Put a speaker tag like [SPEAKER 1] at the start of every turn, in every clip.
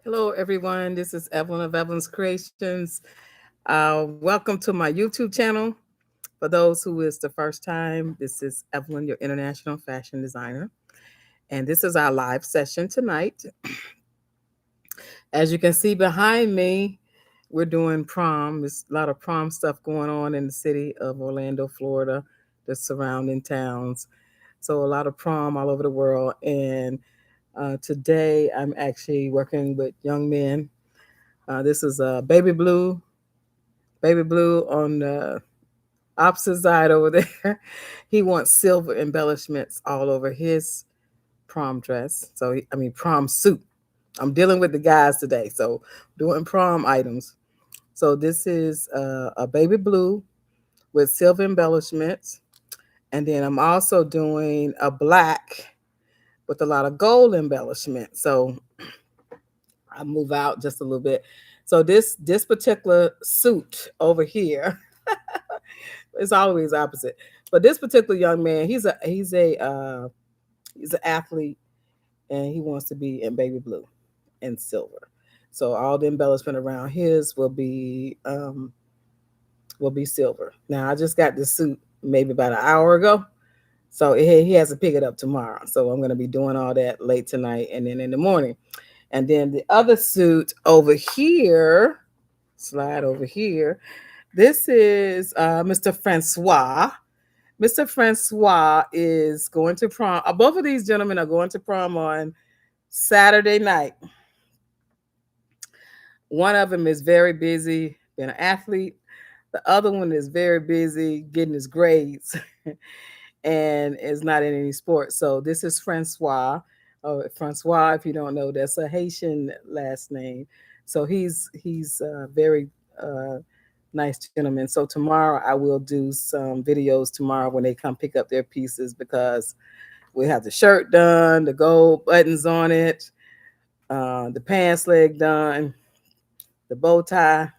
[SPEAKER 1] Hello, everyone. This is Evelyn of Evelyn's Creations. Welcome to my YouTube channel. For those who is the first time, this is Evelyn, your international fashion designer. And this is our live session tonight. As you can see behind me, we're doing prom. There's a lot of prom stuff going on in the city of Orlando, Florida, the surrounding towns. So, a lot of prom all over the world. And today, I'm actually working with young men. This is Baby Blue on the opposite side over there. He wants silver embellishments all over his prom dress. Prom suit. I'm dealing with the guys today, so doing prom items. So this is a baby blue with silver embellishments, and then I'm also doing a black with a lot of gold embellishment. So I move out just a little bit. So this particular suit over here, it's always opposite. But this particular young man, he's an athlete, and he wants to be in baby blue and silver. So all the embellishment around his will be silver. Now I just got this suit maybe about an hour ago, so he has to pick it up tomorrow. So I'm going to be doing all that late tonight and then in the morning. And then the other suit over here, slide over here. This is Mr. Francois. Mr. Francois is going to prom. Both of these gentlemen are going to prom on Saturday night. One of them is very busy being an athlete. The other one is very busy getting his grades and is not in any sports. So this is Francois. Francois, if you don't know, that's a Haitian last name. So he's very uh, nice gentleman. So tomorrow I will do some videos tomorrow when they come pick up their pieces because we have the shirt done, the gold buttons on it, the pants leg done, the bow tie,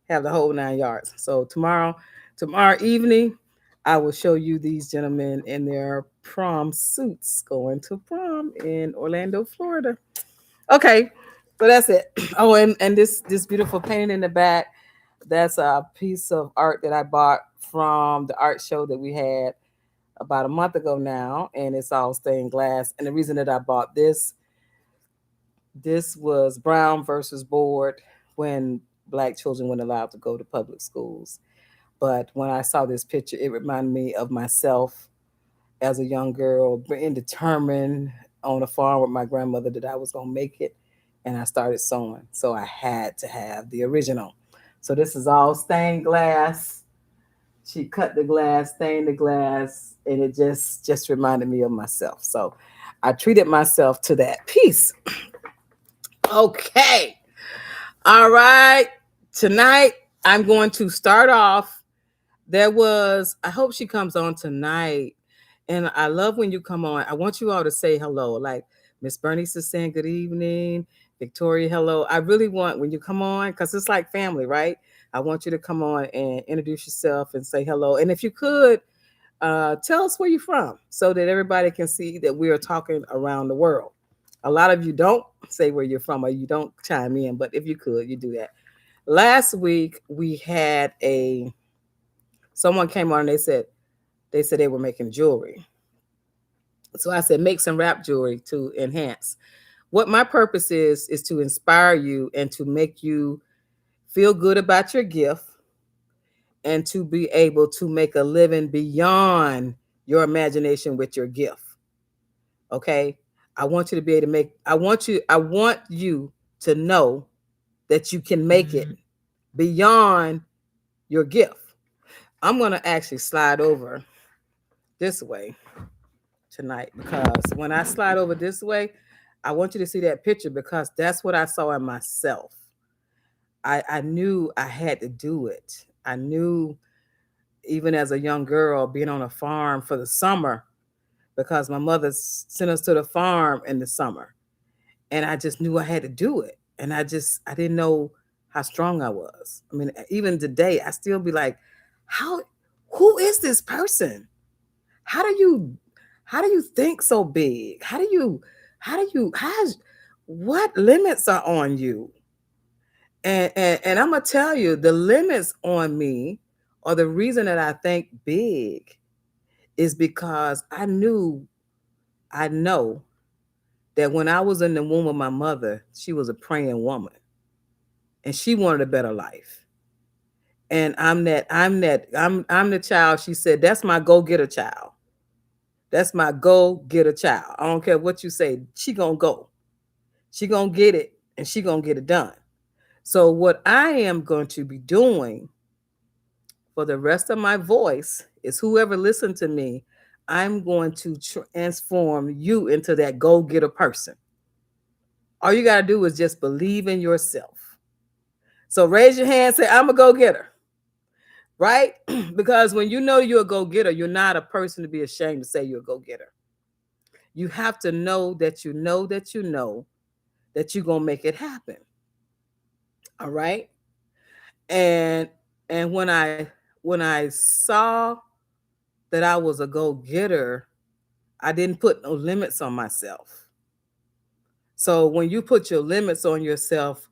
[SPEAKER 1] have the whole 9 yards. So tomorrow evening, I will show you these gentlemen in their prom suits going to prom in Orlando, Florida. Okay, so that's it. Oh, and this beautiful painting in the back, that's a piece of art that I bought from the art show that we had about a month ago now, and it's all stained glass. And the reason that I bought this was Brown versus Board when black children weren't allowed to go to public schools. But when I saw this picture, it reminded me of myself as a young girl, being determined on a farm with my grandmother that I was going to make it. And I started sewing. So I had to have the original. So this is all stained glass. She cut the glass, stained the glass, and it just reminded me of myself. So I treated myself to that piece. Okay. All right. Tonight I'm going to start off. I hope she comes on tonight. And I love when you come on. I want you all to say hello. Like Miss Bernice is saying good evening. Victoria, hello. I really want when you come on, because it's like family, right? I want you to come on and introduce yourself and say hello. And if you could, tell us where you're from so that everybody can see that we are talking around the world. A lot of you don't say where you're from or you don't chime in, but if you could, you do that. Last week we had someone came on and they said they were making jewelry. So I said, make some wrap jewelry to enhance. What my purpose is to inspire you and to make you feel good about your gift and to be able to make a living beyond your imagination with your gift. Okay? I want you to be able to I want you to know that you can make it beyond your gift. I'm going to actually slide over this way tonight because when I slide over this way, I want you to see that picture because that's what I saw in myself. I knew I had to do it. I knew even as a young girl being on a farm for the summer because my mother sent us to the farm in the summer. And I just knew I had to do it. And I didn't know how strong I was. I mean, even today, I still be like, how, who is this person? How do you, how do you think so big? How what limits are on you? And I'm gonna tell you, the limits on me, or the reason that I think big, is because I know that when I was in the womb of my mother, she was a praying woman and she wanted a better life. And I'm the child. She said, that's my go-getter child. That's my go-getter child. I don't care what you say. She gonna go. She gonna get it and she gonna get it done. So what I am going to be doing for the rest of my voice is, whoever listened to me, I'm going to transform you into that go-getter person. All you got to do is just believe in yourself. So raise your hand, say, I'm a go-getter, right? Because when you know you're a go-getter, you're not a person to be ashamed to say you're a go-getter. You have to know that you know that you know that you're going to make it happen. All right? And when I saw that I was a go-getter, I didn't put no limits on myself. So when you put your limits on yourself,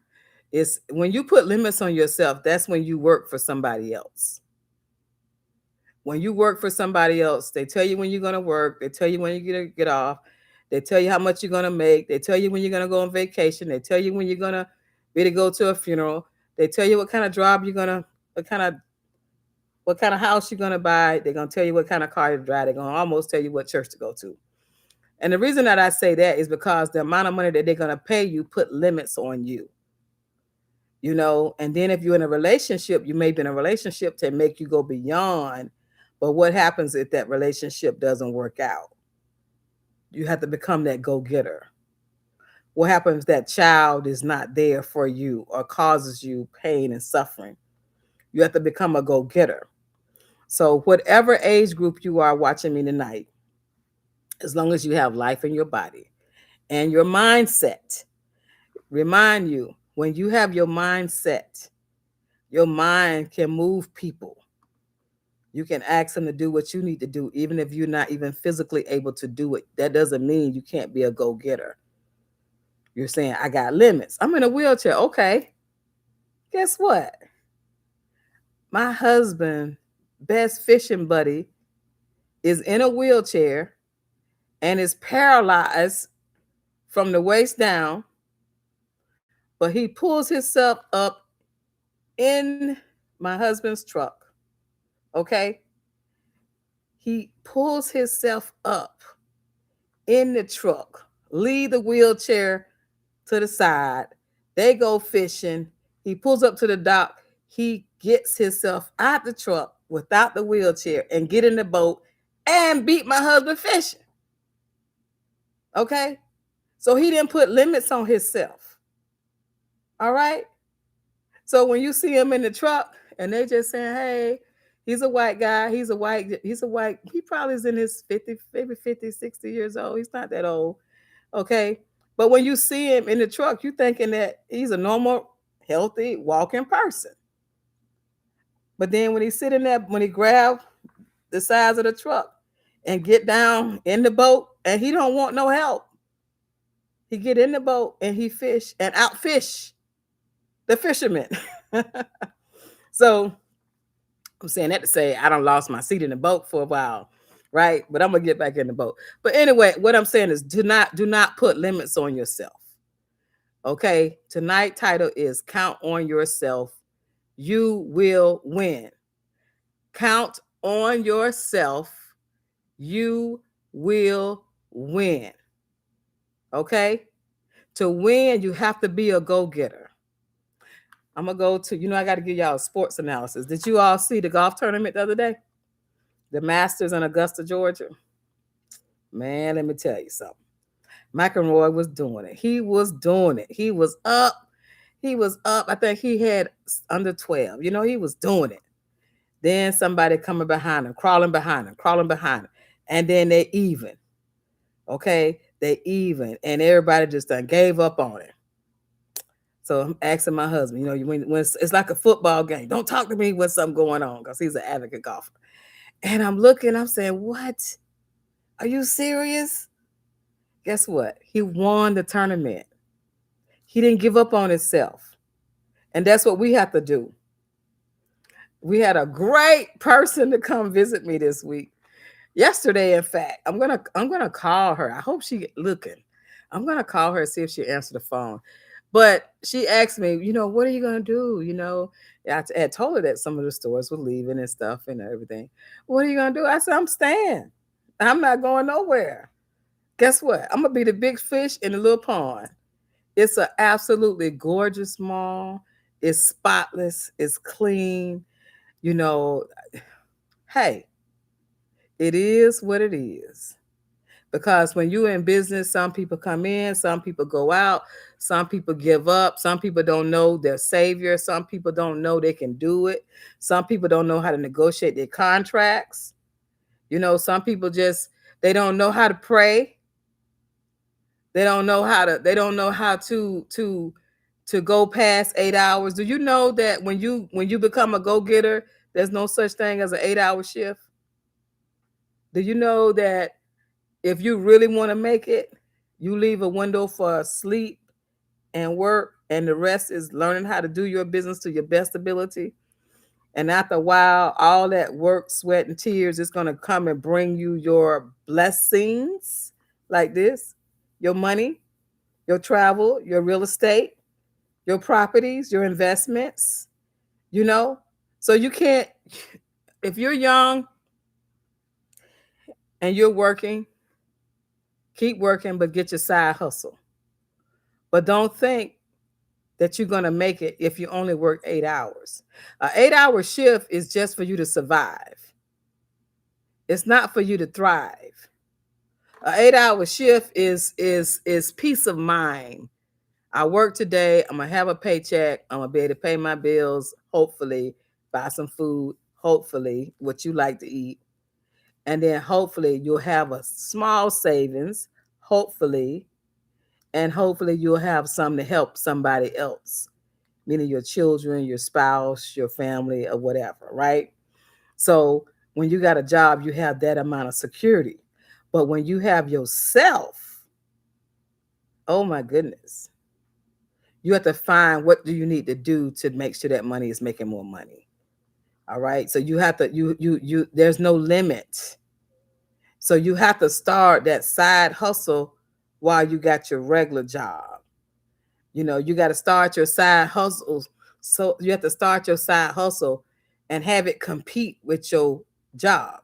[SPEAKER 1] it's when you put limits on yourself, that's when you work for somebody else. When you work for somebody else, they tell you when you're going to work, they tell you when you're going to get off, they tell you how much you're going to make, they tell you when you're going to go on vacation, they tell you when you're going to be to go to a funeral, they tell you what kind of job you're going to, what kind of house you're going to buy, they're going to tell you what kind of car to drive, they're going to almost tell you what church to go to. And the reason that I say that is because the amount of money that they're going to pay you put limits on you. And then if you're in a relationship, you may be in a relationship to make you go beyond. But what happens if that relationship doesn't work out? You have to become that go-getter. What happens if that child is not there for you or causes you pain and suffering? You have to become a go-getter. So whatever age group you are watching me tonight, as long as you have life in your body and your mindset, remind you, when you have your mindset, your mind can move people. You can ask them to do what you need to do, even if you're not even physically able to do it. That doesn't mean you can't be a go-getter. You're saying, I got limits. I'm in a wheelchair. Okay. Guess what? My husband, best fishing buddy, is in a wheelchair and is paralyzed from the waist down, but he pulls himself up in my husband's truck. Okay. He pulls himself up in the truck, leave the wheelchair to the side. They go fishing. He pulls up to the dock. He gets himself out the truck without the wheelchair and get in the boat and beat my husband fishing. Okay? So he didn't put limits on himself. All right? So when you see him in the truck and they just saying, hey, he's a white guy. He probably is in his 50, maybe 50, 60 years old. He's not that old. Okay. But when you see him in the truck, you're thinking that he's a normal, healthy, walking person. But then when he's sitting there, when he grab the sides of the truck and get down in the boat, and he don't want no help. He get in the boat and he fish and outfish the fishermen. So I'm saying that to say I don't lost my seat in the boat for a while, right? But I'm gonna get back in the boat. But anyway, what I'm saying is do not put limits on yourself. Okay. Tonight title is Count on Yourself. You will win. Count on yourself. You will win. Okay. To win, you have to be a go-getter. I'm going to go to, I got to give y'all a sports analysis. Did you all see the golf tournament the other day? The Masters in Augusta, Georgia? Man, let me tell you something. McEnroy was doing it. He was doing it. He was up. I think he had under 12. He was doing it. Then somebody coming behind him, crawling behind him. And then they even. Okay? They even. And everybody just done gave up on it. So I'm asking my husband, when it's like a football game, don't talk to me when something going on, because he's an advocate golfer. And I'm looking, I'm saying, what? Are you serious? Guess what? He won the tournament. He didn't give up on himself. And that's what we have to do. We had a great person to come visit me this week. Yesterday, in fact, I'm gonna call her. I hope she looking. I'm gonna call her and see if she answered the phone. But she asked me, what are you gonna do? I had told her that some of the stores were leaving and stuff and everything. What are you gonna do? I said, I'm staying. I'm not going nowhere. Guess what? I'm gonna be the big fish in the little pond. It's an absolutely gorgeous mall. It's spotless. It's clean. You know, hey, it is what it is. Because when you're in business, some people come in, some people go out, some people give up, some people don't know their savior, some people don't know they can do it, some people don't know how to negotiate their contracts. Some people just they don't know how to pray. They don't know how to go past 8 hours. Do you know that when you become a go-getter, there's no such thing as an 8-hour shift? Do you know that if you really want to make it, you leave a window for sleep and work, and the rest is learning how to do your business to your best ability? And after a while, all that work, sweat, and tears is going to come and bring you your blessings like this: your money, your travel, your real estate, your properties, your investments, you know? So you can't, if you're young and you're working, keep working, but get your side hustle. But don't think that you're going to make it if you only work 8 hours. An 8-hour shift is just for you to survive. It's not for you to thrive. An 8-hour shift is peace of mind. I work today. I'm gonna have a paycheck. I'm gonna be able to pay my bills. Hopefully, buy some food. Hopefully, what you like to eat, and then hopefully you'll have a small savings. Hopefully, and hopefully you'll have some to help somebody else, meaning your children, your spouse, your family, or whatever. Right? So when you got a job, you have that amount of security. But when you have yourself, oh my goodness, you have to find what do you need to do to make sure that money is making more money. All right. So you have to, there's no limit. So you have to start that side hustle while you got your regular job. You got to start your side hustles. So you have to start your side hustle and have it compete with your job.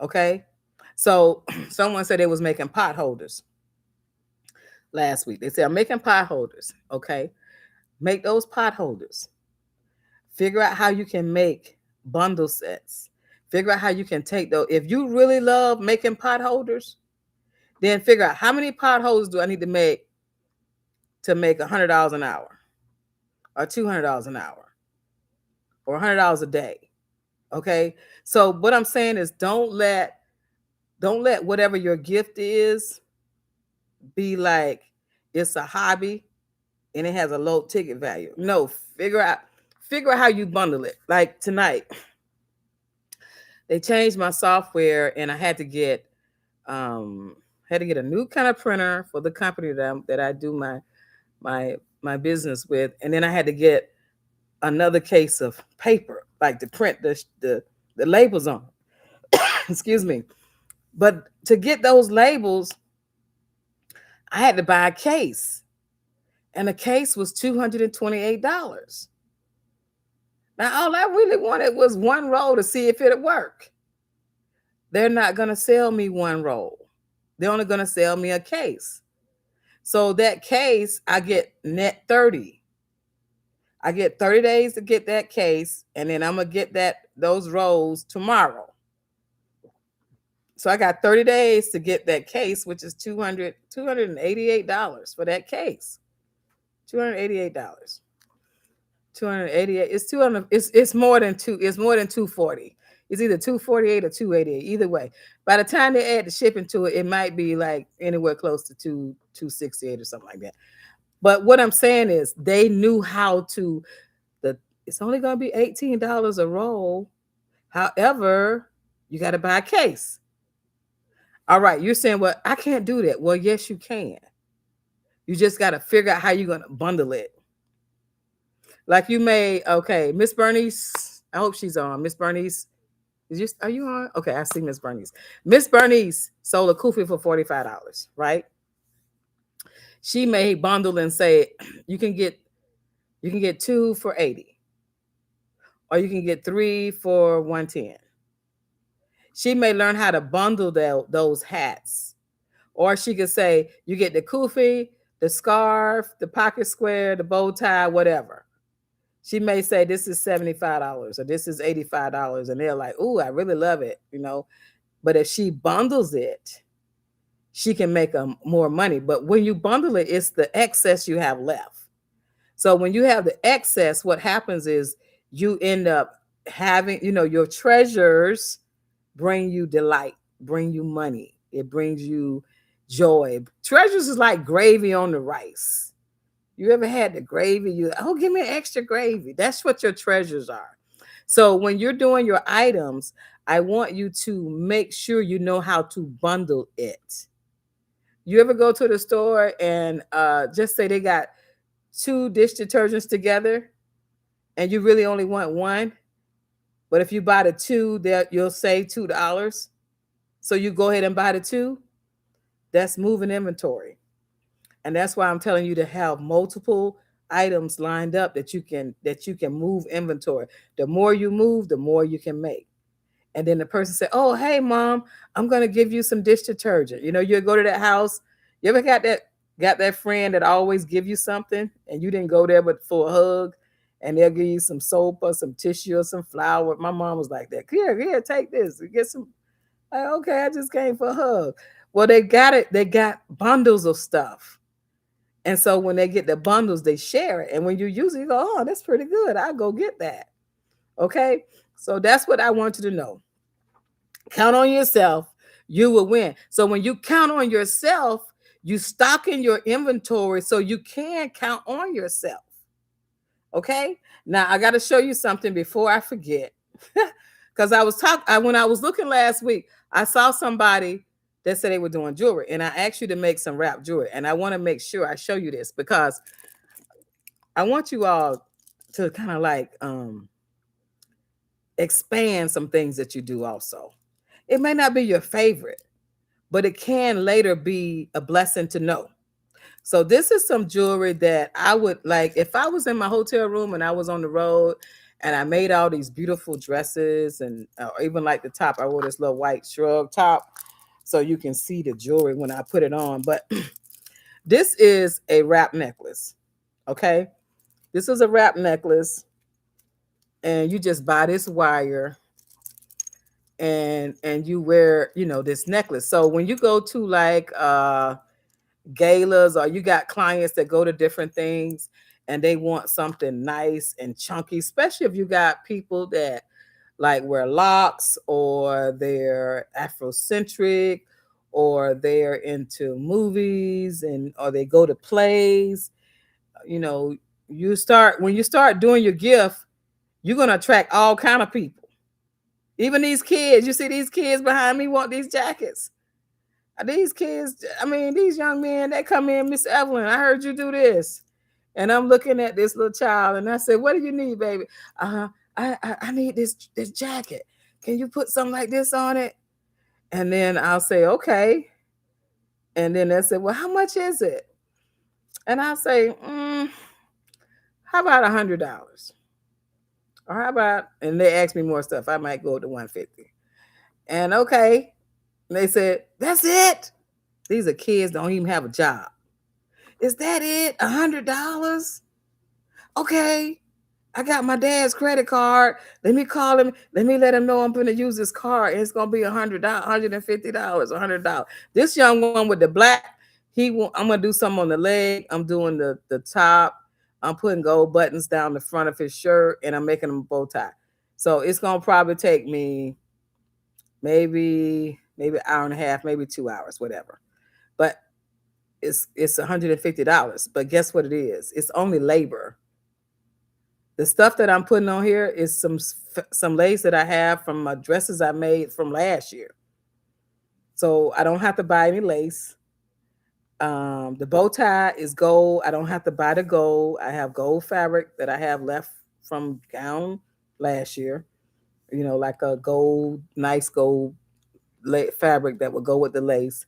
[SPEAKER 1] Okay. So someone said they was making pot holders last week. They said, I'm making pot holders. Okay. Make those pot holders. Figure out how you can make bundle sets. Figure out how you can take those. If you really love making pot holders, then figure out how many pot holders do I need to make $100 an hour, or $200 an hour, or $100 a day. Okay. So what I'm saying is don't let whatever your gift is be like it's a hobby and it has a low ticket value. No, figure out how you bundle it. Like tonight, they changed my software and I had to get a new kind of printer for the company that I do my business with, and then I had to get another case of paper, like to print the labels on. Excuse me. But to get those labels, I had to buy a case, and the case was $228. Now, all I really wanted was one roll to see if it'd work. They're not going to sell me one roll. They're only going to sell me a case. So that case, I get net 30. I get 30 days to get that case, and then I'm going to get those rolls tomorrow. So I got 30 days to get that case, which is $288 for that case. $288. 288. It's 200. It's more than 240. It's either 248 or 288. Either way, by the time they add the shipping to it, it might be like anywhere close to 268 or something like that. But what I'm saying is they knew how to. It's only going to be $18 a roll. However, you got to buy a case. All right, you're saying, well, I can't do that. Well, yes, you can. You just got to figure out how you're going to bundle it. Like you may, okay, Miss Bernice, I hope she's on. Miss Bernice, are you on? Okay, I see Miss Bernice. Miss Bernice sold a kufi for $45, right? She may bundle and say you can get two for 80, or you can get three for 110. She may learn how to bundle those hats. Or she could say, you get the kufi, the scarf, the pocket square, the bow tie, whatever. She may say, this is $75 or this is $85. And they're like, ooh, I really love it, you know. But if she bundles it, she can make more money. But when you bundle it, it's the excess you have left. So when you have the excess, what happens is you end up having, you know, your treasures bring you delight, bring you money. It brings you joy. Treasures is like gravy on the rice. You ever had the gravy? Give me extra gravy. That's what your treasures are. So when you're doing your items, I want you to make sure you know how to bundle it. You ever go to the store and just say they got 2 dish detergents together and you really only want one, but if you buy the 2, you'll save $2. So you go ahead and buy the 2. That's moving inventory. And that's why I'm telling you to have multiple items lined up that you can move inventory. The more you move, the more you can make. And then the person said, oh, hey, mom, I'm going to give you some dish detergent. You know, you go to that house. You ever got that friend that always give you something and you didn't go there but for a hug, and they'll give you some soap or some tissue or some flour? My mom was like that. Here, take this. Get some. Like, okay, I just came for a hug. Well, they got it. They got bundles of stuff. And so when they get the bundles, they share it. And when you use it, you go, oh, that's pretty good. I'll go get that. Okay. So that's what I want you to know. Count on yourself. You will win. So when you count on yourself, you stock in your inventory so you can count on yourself. Okay. Now I got to show you something before I forget. Because when I was looking last week, I saw somebody that said they were doing jewelry, and I asked you to make some wrap jewelry, and I want to make sure I show you this because I want you all to kind of like expand some things that you do also. It may not be your favorite, but it can later be a blessing to know. So this is some jewelry that I would like if I was in my hotel room and I was on the road and I made all these beautiful dresses, and even like the top, I wore this little white shrug top so you can see the jewelry when I put it on. But this is a wrap necklace. Okay. This is a wrap necklace, and you just buy this wire and you wear, you know, this necklace. So when you go to like galas, or you got clients that go to different things and they want something nice and chunky, especially if you got people that like wear locks, or they're Afrocentric, or they're into movies, or they go to plays. You know, when you start doing your gift, you're going to attract all kind of people. Even these kids, you see these kids behind me want these jackets. These kids, I mean, these young men, they come in, Miss Evelyn, I heard you do this. And I'm looking at this little child and I said, what do you need, baby? I need this jacket. Can you put something like this on it? And then I'll say, okay. And then they say, well, how much is it? And I'll say, how about $100? Or how about, and they ask me more stuff. I might go to $150. And okay. And they said, that's it. These are kids, don't even have a job. Is that it? $100? Okay. I got my dad's credit card. Let me call him. Let me let him know I'm going to use this card. It's going to be $100, $150, $100. This young one with the black, I'm going to do something on the leg. I'm doing the top. I'm putting gold buttons down the front of his shirt, and I'm making him a bow tie. So it's going to probably take me maybe an hour and a half, maybe 2 hours, whatever. But it's $150. But guess what it is? It's only labor. The stuff that I'm putting on here is some lace that I have from my dresses I made from last year. So I don't have to buy any lace. The bow tie is gold. I don't have to buy the gold. I have gold fabric that I have left from gown last year. Like a gold, nice gold fabric that would go with the lace.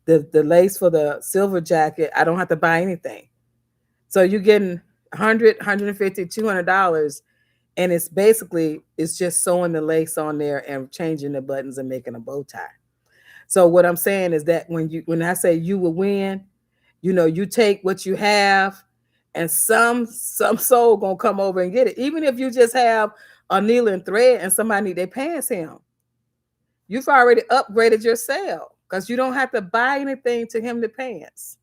[SPEAKER 1] The lace for the silver jacket, I don't have to buy anything. So you're getting 100, 150, $200, and it's just sewing the lace on there and changing the buttons and making a bow tie. So what I'm saying is that when I say you will win, you take what you have, and some soul gonna come over and get it. Even if you just have a needle and thread and somebody need their pants hem, you've already upgraded your sale because you don't have to buy anything to hem the pants.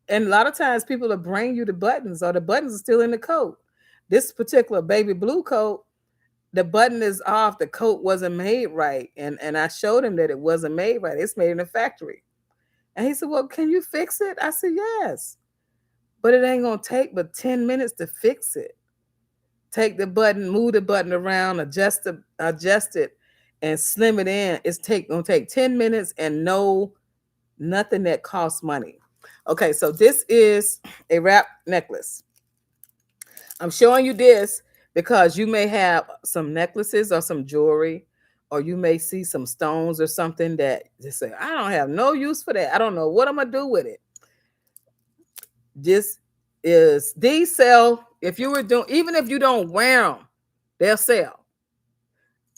[SPEAKER 1] And a lot of times people will bring you the buttons, or the buttons are still in the coat. This particular baby blue coat, the button is off. The coat wasn't made right. And I showed him that it wasn't made right. It's made in a factory. And he said, well, can you fix it? I said, yes. But it ain't going to take but 10 minutes to fix it. Take the button, move the button around, adjust it, and slim it in. It's going to take 10 minutes and nothing that costs money. Okay, so this is a wrap necklace. I'm showing you this because you may have some necklaces or some jewelry, or you may see some stones or something that just say, I don't have no use for that. I don't know what I'm going to do with it. These sell, even if you don't wear them, they'll sell.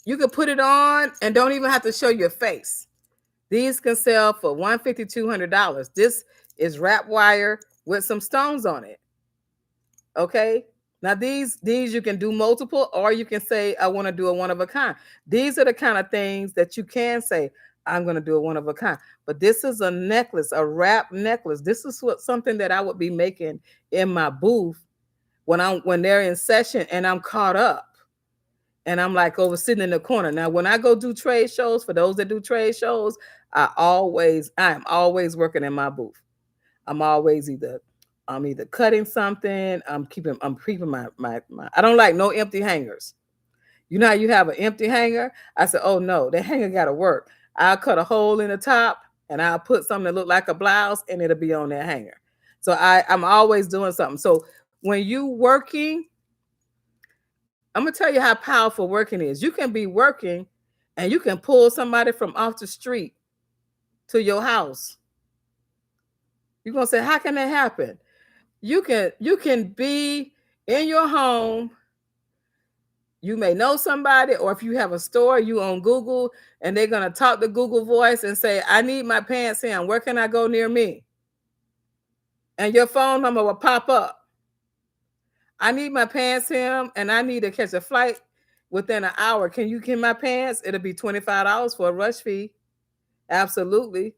[SPEAKER 1] You can put it on and don't even have to show your face. These can sell for $150, $200. This is wrap wire with some stones on it. Okay. Now these you can do multiple, or you can say, I want to do a one of a kind. These are the kind of things that you can say, I'm going to do a one of a kind. But this is a necklace, a wrap necklace. This is something that I would be making in my booth when they're in session and I'm caught up. And I'm like over sitting in the corner. Now, when I go do trade shows, for those that do trade shows, I am always working in my booth. I'm either cutting something. I'm keeping my I don't like no empty hangers. You know how you have an empty hanger? I said, oh no, that hanger got to work. I'll cut a hole in the top and I'll put something that look like a blouse and it'll be on that hanger. So I'm always doing something. So when you working, I'm going to tell you how powerful working is. You can be working and you can pull somebody from off the street to your house. You're going to say, how can that happen? You can be in your home. You may know somebody, or if you have a store, you on Google, and they're going to talk to Google Voice and say, I need my pants hem. Where can I go near me? And your phone number will pop up. I need my pants hem, and I need to catch a flight within an hour. Can you get my pants? It'll be $25 for a rush fee. Absolutely.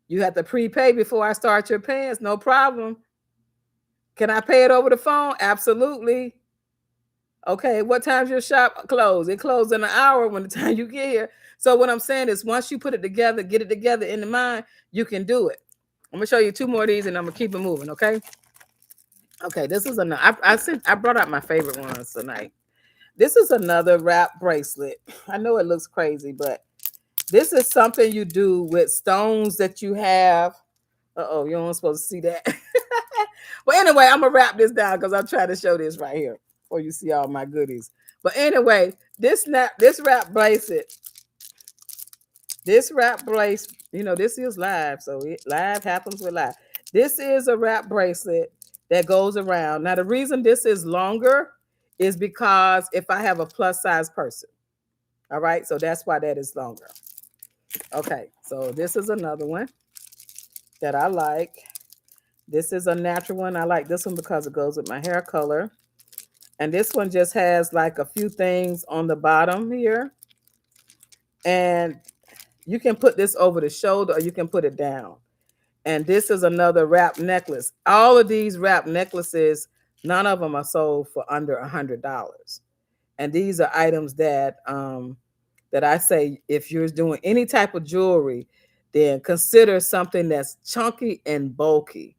[SPEAKER 1] You have to prepay before I start your pants. No problem. Can I pay it over the phone? Absolutely. Okay, what time's your shop close? It closes in an hour when the time you get here. So what I'm saying is, once you put it together, get it together in the mind, you can do it. I'm gonna show you two more of these, and I'm gonna keep it moving. Okay. Okay, this is another. I brought out my favorite ones tonight. This is another wrap bracelet. I know it looks crazy, but this is something you do with stones that you have. Uh-oh, you aren't supposed to see that. But anyway, I'm gonna wrap this down because I'm trying to show this right here before you see all my goodies. But anyway, this wrap bracelet, this is live, so live happens with live. This is a wrap bracelet that goes around. Now, the reason this is longer is because if I have a plus size person, all right, so that's why that is longer. Okay, so this is another one that I like. This is a natural one. I like this one because it goes with my hair color. And this one just has like a few things on the bottom here. And you can put this over the shoulder or you can put it down. And this is another wrap necklace. All of these wrap necklaces, none of them are sold for under $100. And these are items that that I say, if you're doing any type of jewelry, then consider something that's chunky and bulky,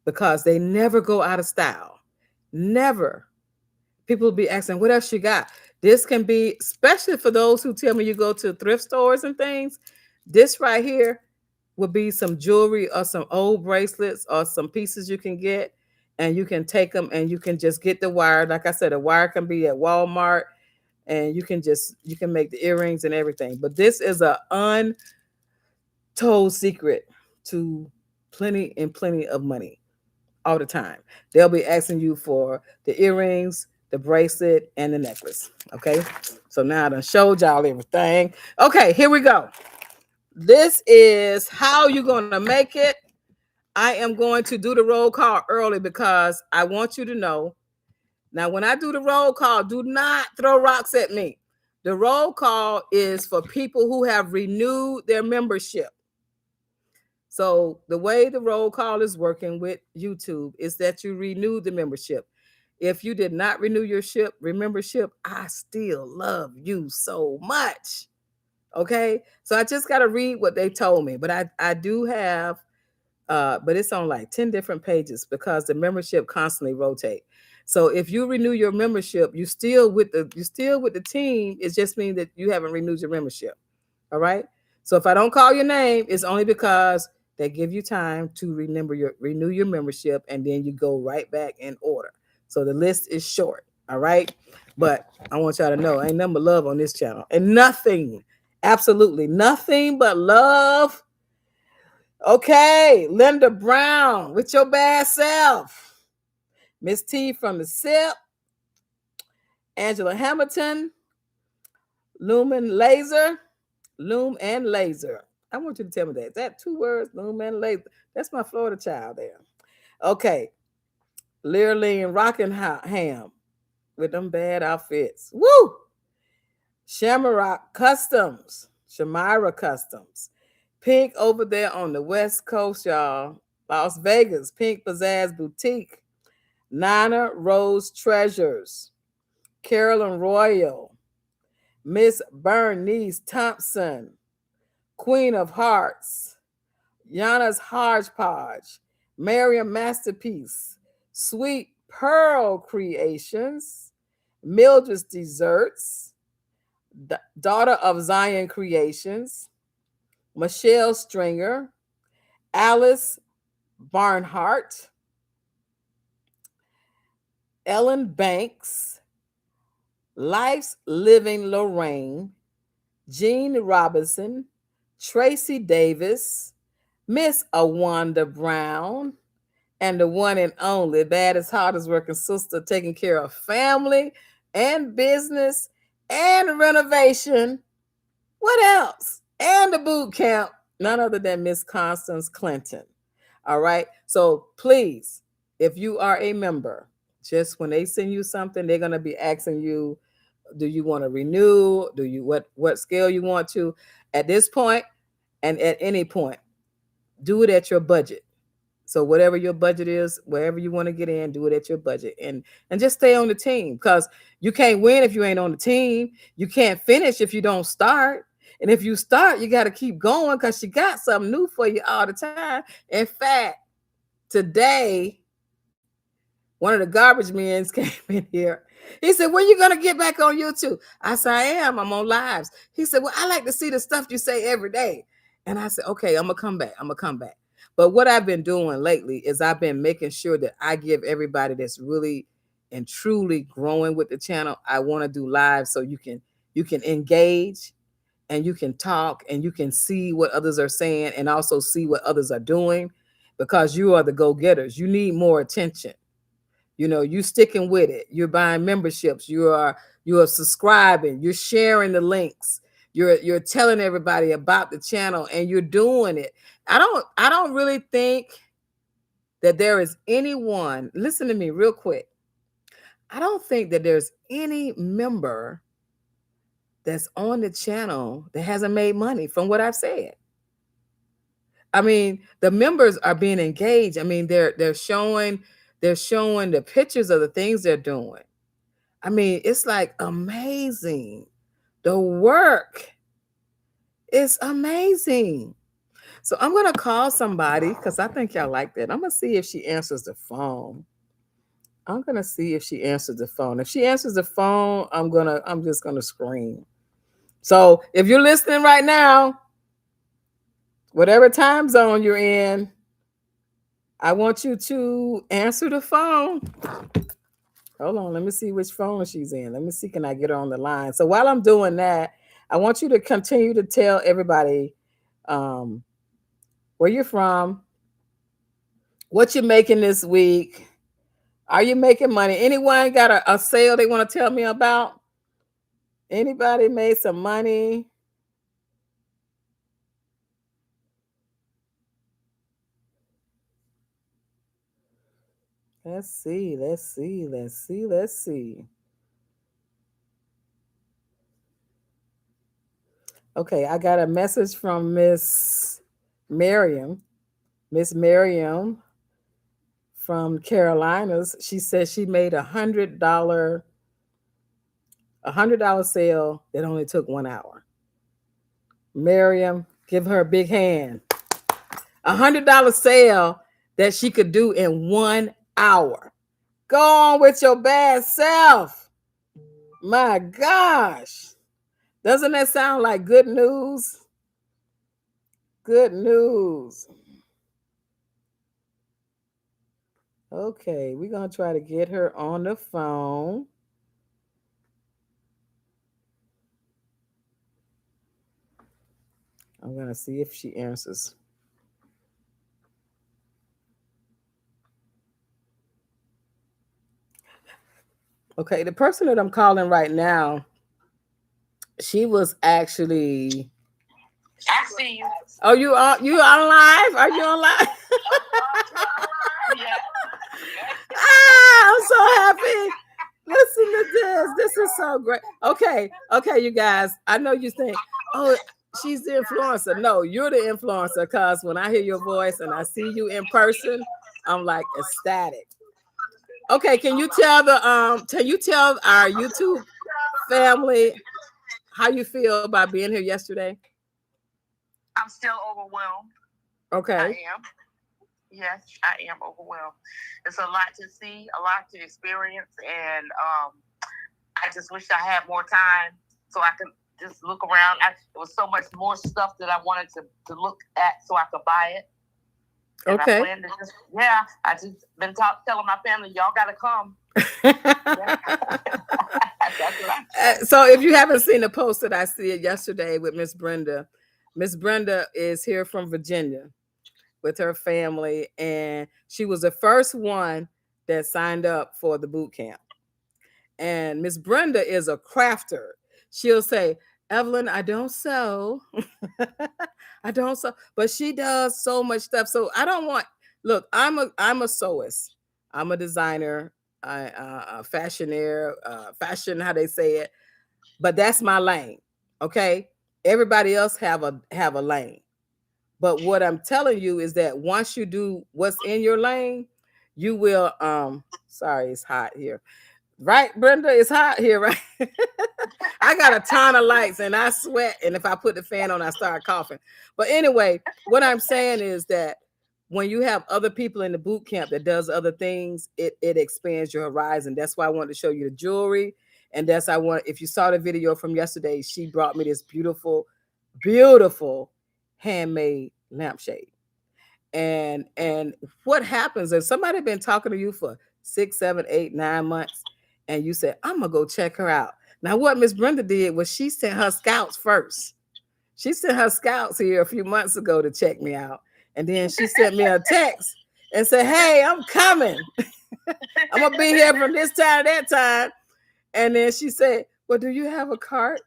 [SPEAKER 1] because they never go out of style. Never. People will be asking, what else you got? This can be, especially for those who tell me you go to thrift stores and things, this right here, will be some jewelry or some old bracelets or some pieces you can get, and you can take them and you can just get the wire. Like I said, a wire can be at Walmart, and you can make the earrings and everything. But this is a untold secret to plenty of money all the time. They'll be asking you for the earrings, the bracelet, and the necklace. Okay. So now I done showed y'all everything. Okay, here we go. This is how you're going to make it. I am going to do the roll call early because I want you to know. Now, when I do the roll call, do not throw rocks at me. The roll call is for people who have renewed their membership. So the way the roll call is working with YouTube is that you renew the membership. If you did not renew your membership, I still love you so much. Okay. So I just got to read what they told me, but I do have, but it's on like 10 different pages because the membership constantly rotate. So if you renew your membership, you still with the team. It just means that you haven't renewed your membership. All right. So if I don't call your name, it's only because they give you time to renew your membership, and then you go right back in order. So the list is short. All right. But I want y'all to know ain't nothing but love on this channel. And nothing, absolutely nothing but love. Okay, Linda Brown with your bad self. Miss T from the SIP. Angela Hamilton. Loom and Laser. I want you to tell me that. Is that 2 words? Loom and Laser. That's my Florida child there. Okay. Learline Rockingham with them bad outfits. Woo! Shamrock Customs. Shamira Customs. Pink over there on the West Coast, y'all. Las Vegas, Pink Pizzazz Boutique. Nana Rose Treasures. Carolyn Royal. Miss Bernice Thompson. Queen of Hearts. Yana's Hodgepodge. Mariam Masterpiece. Sweet Pearl Creations. Mildred's Desserts. Daughter of Zion Creations. Michelle Stringer. Alice Barnhart. Ellen Banks. Life's Living Lorraine. Jean Robinson. Tracy Davis. Miss Awanda Brown. And the one and only baddest, hardest working sister taking care of family and business and renovation. What else? And the boot camp. None other than Miss Constance Clinton. All right. So please, if you are a member, just when they send you something, they're going to be asking you, do you want to renew? Do you what scale you want to? At this point and at any point, do it at your budget. So whatever your budget is, wherever you want to get in, do it at your budget, and just stay on the team, because you can't win if you ain't on the team. You can't finish if you don't start. And if you start, you got to keep going because she got something new for you all the time. In fact, today, one of the garbage men came in here. He said, when you going to get back on YouTube? I said, I am. I'm on lives. He said, well, I like to see the stuff you say every day. And I said, okay, I'm going to come back. But what I've been doing lately is I've been making sure that I give everybody that's really and truly growing with the channel. I want to do live so you can engage and you can talk and you can see what others are saying and also see what others are doing, because you are the go-getters. You need more attention. You know, you sticking with it. You're buying memberships. You are subscribing. You're sharing the links. You're telling everybody about the channel, and you're doing it. I don't really think that there is anyone, listen to me real quick. I don't think that there's any member that's on the channel that hasn't made money from what I've said. I mean, the members are being engaged. I mean, they're showing the pictures of the things they're doing. I mean, it's like amazing. The work is amazing. So I'm going to call somebody because I think y'all like that. I'm going to see if she answers the phone. I'm going to see if she answers the phone. If she answers the phone, I'm just going to scream. So if you're listening right now, Whatever time zone you're in, I want you to answer the phone. Hold on, let me see which phone she's in. Let me see, can I get her on the line? So while I'm doing that, I want you to continue to tell everybody um, where you're from, what you're making this week. Are you making money? Anyone got a sale they want to tell me about? Anybody made some money? Let's see, let's see, let's see, let's see. Okay, I got a message from Miss Miriam. Miss Miriam from Carolinas. She said she made $100 sale that only took 1 hour. Miriam, give her a big hand. $100 sale that she could do in 1 hour. Go on with your bad self. My gosh. Doesn't that sound like good news? Good news. Okay, we're going to try to get her on the phone. I'm going to see if she answers. Okay, the person that I'm calling right now, she was actually.
[SPEAKER 2] I see you.
[SPEAKER 1] Oh, you on live? Are you on live?
[SPEAKER 2] Yeah.
[SPEAKER 1] I'm so happy. Listen to this. This is so great. Okay, you guys. I know you think, oh, she's the influencer. No, you're the influencer. Because when I hear your voice and I see you in person, I'm like ecstatic. Okay, can you tell our YouTube family how you feel about being here yesterday?
[SPEAKER 2] I'm still overwhelmed.
[SPEAKER 1] Okay.
[SPEAKER 2] I am. Yes, I am overwhelmed. It's a lot to see, a lot to experience, and I just wish I had more time so I could just look around. There was so much more stuff that I wanted to look at so I could buy it. And
[SPEAKER 1] okay.
[SPEAKER 2] I just been telling my family, y'all got to come.
[SPEAKER 1] So if you haven't seen the post that I see it yesterday with Miss Brenda is here from Virginia with her family, and she was the first one that signed up for the boot camp. And Miss Brenda is a crafter. She'll say, Evelyn, I don't sew. I don't sew, but she does so much stuff. So I don't want, look, I'm a sewist. I'm a designer, a fashionaire, fashion, how they say it. But that's my lane. Okay. Everybody else have a lane. But what I'm telling you is that once you do what's in your lane, you will sorry, it's hot here. Right, Brenda? It's hot here, right? I got a ton of lights and I sweat. And if I put the fan on, I start coughing. But anyway, what I'm saying is that when you have other people in the boot camp that does other things, it expands your horizon. That's why I wanted to show you the jewelry. And if you saw the video from yesterday, she brought me this beautiful, beautiful handmade lampshade. And what happens if somebody been talking to you for 6, 7, 8, 9 months, and you said, I'm gonna go check her out. Now, what Miss Brenda did was she sent her scouts first. She sent her scouts here a few months ago to check me out. And then she sent me a text and said, hey, I'm coming. I'm gonna be here from this time to that time. And then she said, well, do you have a cart?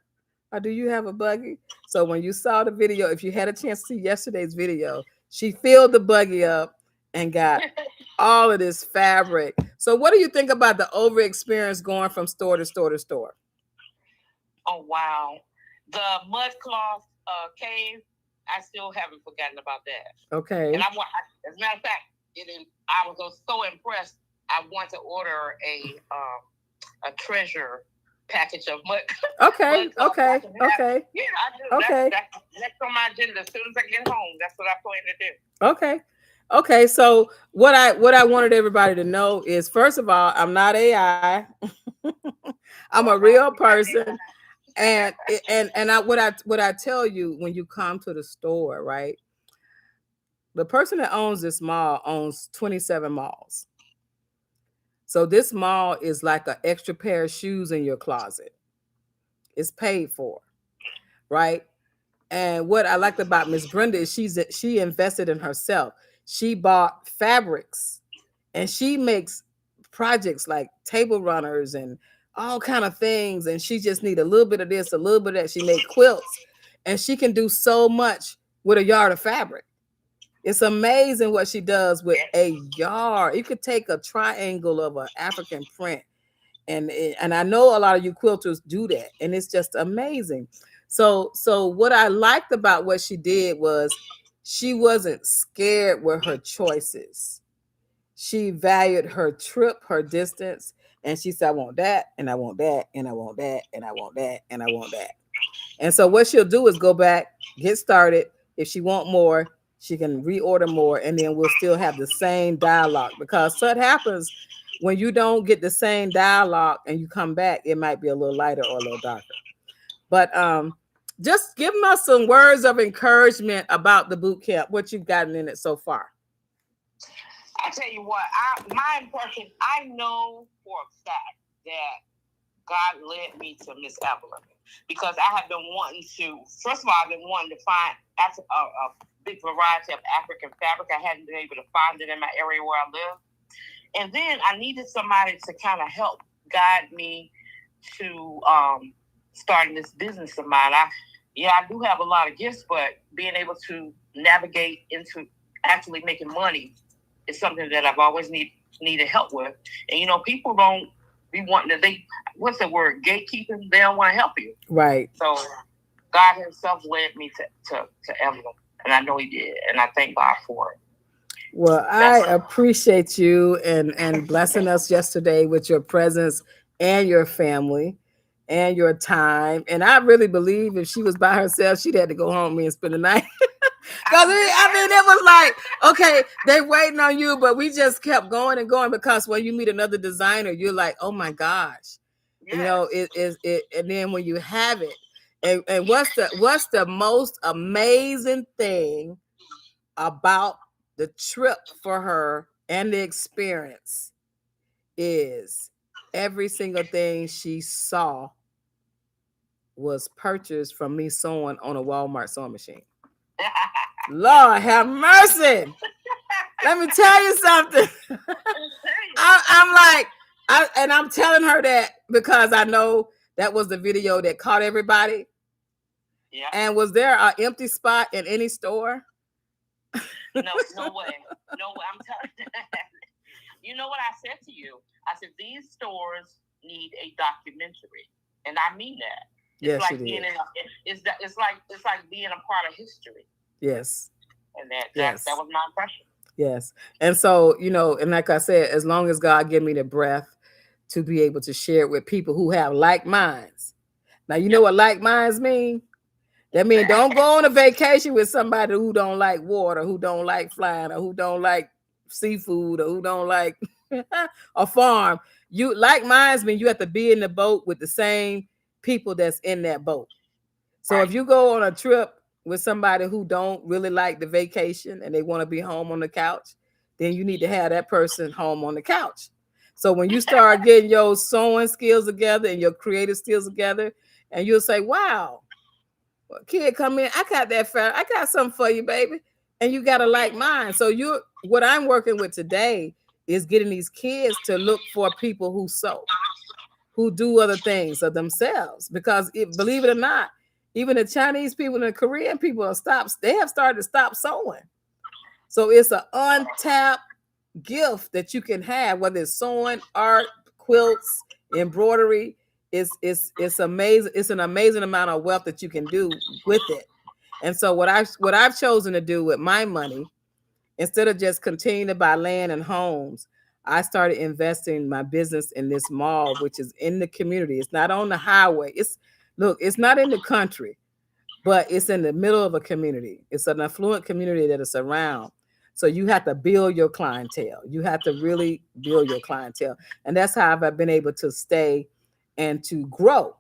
[SPEAKER 1] Or do you have a buggy? So when you saw the video, if you had a chance to see yesterday's video, she filled the buggy up and got all of this fabric. So what do you think about the over experience going from store to store to store?
[SPEAKER 2] Oh, wow. The mud cloth cave, I still haven't forgotten about that.
[SPEAKER 1] Okay.
[SPEAKER 2] And as a matter of fact, I was so impressed. I want to order a treasure package of mud.
[SPEAKER 1] Okay.
[SPEAKER 2] Yeah, I do.
[SPEAKER 1] Okay.
[SPEAKER 2] That's on my agenda. As soon as I get home, that's what I plan to do.
[SPEAKER 1] Okay. So what I wanted everybody to know is, first of all, I'm not AI. I'm a real person. And what I tell you when you come to the store, right? The person that owns this mall owns 27 malls. So this mall is like an extra pair of shoes in your closet. It's paid for, right? And what I liked about Miss Brenda is she invested in herself. She bought fabrics, and she makes projects like table runners and all kind of things. And she just need a little bit of this, a little bit of that. She made quilts, and she can do so much with a yard of fabric. It's amazing what she does with a yard. You could take a triangle of an African print, and I know a lot of you quilters do that, and it's just amazing. So what I liked about what she did was she wasn't scared with her choices. She valued her trip, her distance, and she said, I want that, and I want that, and I want that, and I want that, and I want that. And so what she'll do is go back, get started. If she want more, she can reorder more, and then we'll still have the same dialogue. Because what happens when you don't get the same dialogue and you come back, it might be a little lighter or a little darker. But just give us some words of encouragement about the boot camp, what you've gotten in it so far.
[SPEAKER 2] I tell you what, my impression, I know for a fact that God led me to Miss Evelyn, because I have been wanting to, first of all, I've been wanting to find a big variety of African fabric. I hadn't been able to find it in my area where I live. And then I needed somebody to kind of help guide me to starting this business of mine. I do have a lot of gifts, but being able to navigate into actually making money is something that I've always needed help with. And, people don't be wanting to, what's the word, gatekeeping? They don't want to help you.
[SPEAKER 1] Right.
[SPEAKER 2] So God himself led me to Evelyn, and I know he did, and I thank God for it.
[SPEAKER 1] Well, I appreciate you and blessing us yesterday with your presence and your family and your time. And I really believe if she was by herself, she'd have to go home and spend the night. Because it was like, okay, they waiting on you, but we just kept going and going, because when you meet another designer, you're like, oh my gosh, yes. It. And then when you have it, and what's the most amazing thing about the trip for her and the experience is every single thing she saw was purchased from me sewing on a Walmart sewing machine. Lord have mercy. Let me tell you something. I'm telling her that because I know that was the video that caught everybody. Yeah. And was there an empty spot in any store?
[SPEAKER 2] No way. No way. I'm telling you. You know what I said to you? I said, these stores need a documentary. And I mean that. It's like being it's like being a part of history.
[SPEAKER 1] Yes.
[SPEAKER 2] And that was my impression.
[SPEAKER 1] Yes. And so, and like I said, as long as God give me the breath to be able to share it with people who have like minds. Now, you know what like minds mean? That means don't go on a vacation with somebody who don't like water, who don't like flying, or who don't like seafood, or who don't like a farm. You like minds mean you have to be in the boat with the same people that's in that boat. So if you go on a trip with somebody who don't really like the vacation and they want to be home on the couch, then you need to have that person home on the couch. So when you start getting your sewing skills together and your creative skills together, and you'll say, wow, kid, come in. I got that fair. I got something for you, baby. And you got to like mine. So what I'm working with today is getting these kids to look for people who sew, who do other things of themselves. Because believe it or not, even the Chinese people and the Korean people have started to stop sewing. So it's an untapped gift that you can have, whether it's sewing, art, quilts, embroidery. It's amazing. It's an amazing amount of wealth that you can do with it. And so what I've chosen to do with my money, instead of just continuing to buy land and homes, I started investing my business in this mall, which is in the community. It's not on the highway. It's not in the country, but it's in the middle of a community. It's an affluent community that is around. So you have to build your clientele. You have to really build your clientele. And that's how I've been able to stay and to grow.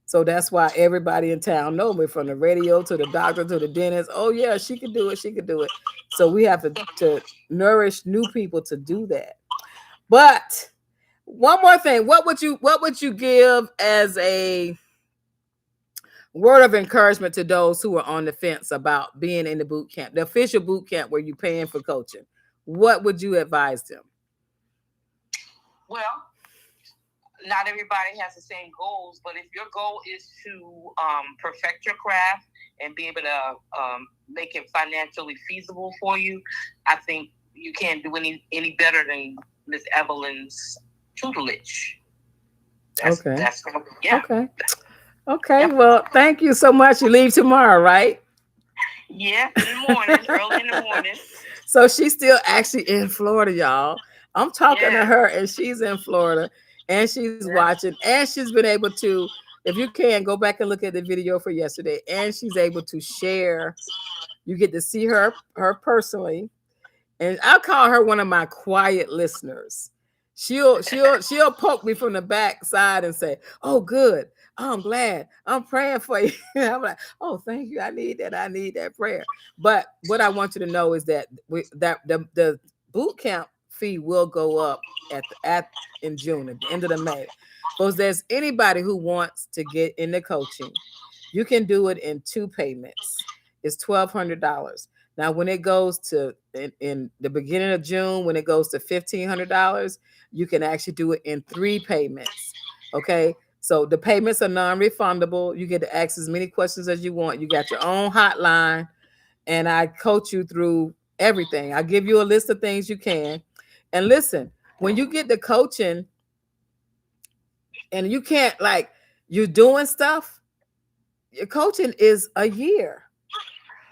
[SPEAKER 1] So that's why everybody in town know me, from the radio to the doctor to the dentist. Oh yeah, she could do it. She could do it. So we have to nourish new people to do that. But one more thing, what would you give as a word of encouragement to those who are on the fence about being in the boot camp, the official boot camp where you're paying for coaching? What would you advise them?
[SPEAKER 2] Well, not everybody has the same goals, but if your goal is to perfect your craft and be able to make it financially feasible for you, I think you can't do any better than Miss Evelyn's tutelage.
[SPEAKER 1] Okay. Okay. Yep. Well, thank you so much. You leave tomorrow, right?
[SPEAKER 2] Yeah, in the morning, early in the morning.
[SPEAKER 1] So she's still actually in Florida, y'all. I'm talking to her, and she's in Florida, and she's watching, and she's been able to, if you can, go back and look at the video for yesterday, and she's able to share. You get to see her personally, and I'll call her one of my quiet listeners. She'll poke me from the back side and say, "Oh, good. I'm glad. I'm praying for you." I'm like, "Oh, thank you. I need that prayer." But what I want you to know is that the boot camp fee will go up in June, at the end of the May. So if there's anybody who wants to get into coaching, you can do it in 2 payments. It's $1,200. Now, when it goes to in the beginning of June, when it goes to $1,500, you can actually do it in 3 payments. Okay. So the payments are non-refundable. You get to ask as many questions as you want. You got your own hotline, and I coach you through everything. I give you a list of things you can. And listen, when you get the coaching and you can't, like, you're doing stuff, your coaching is a year.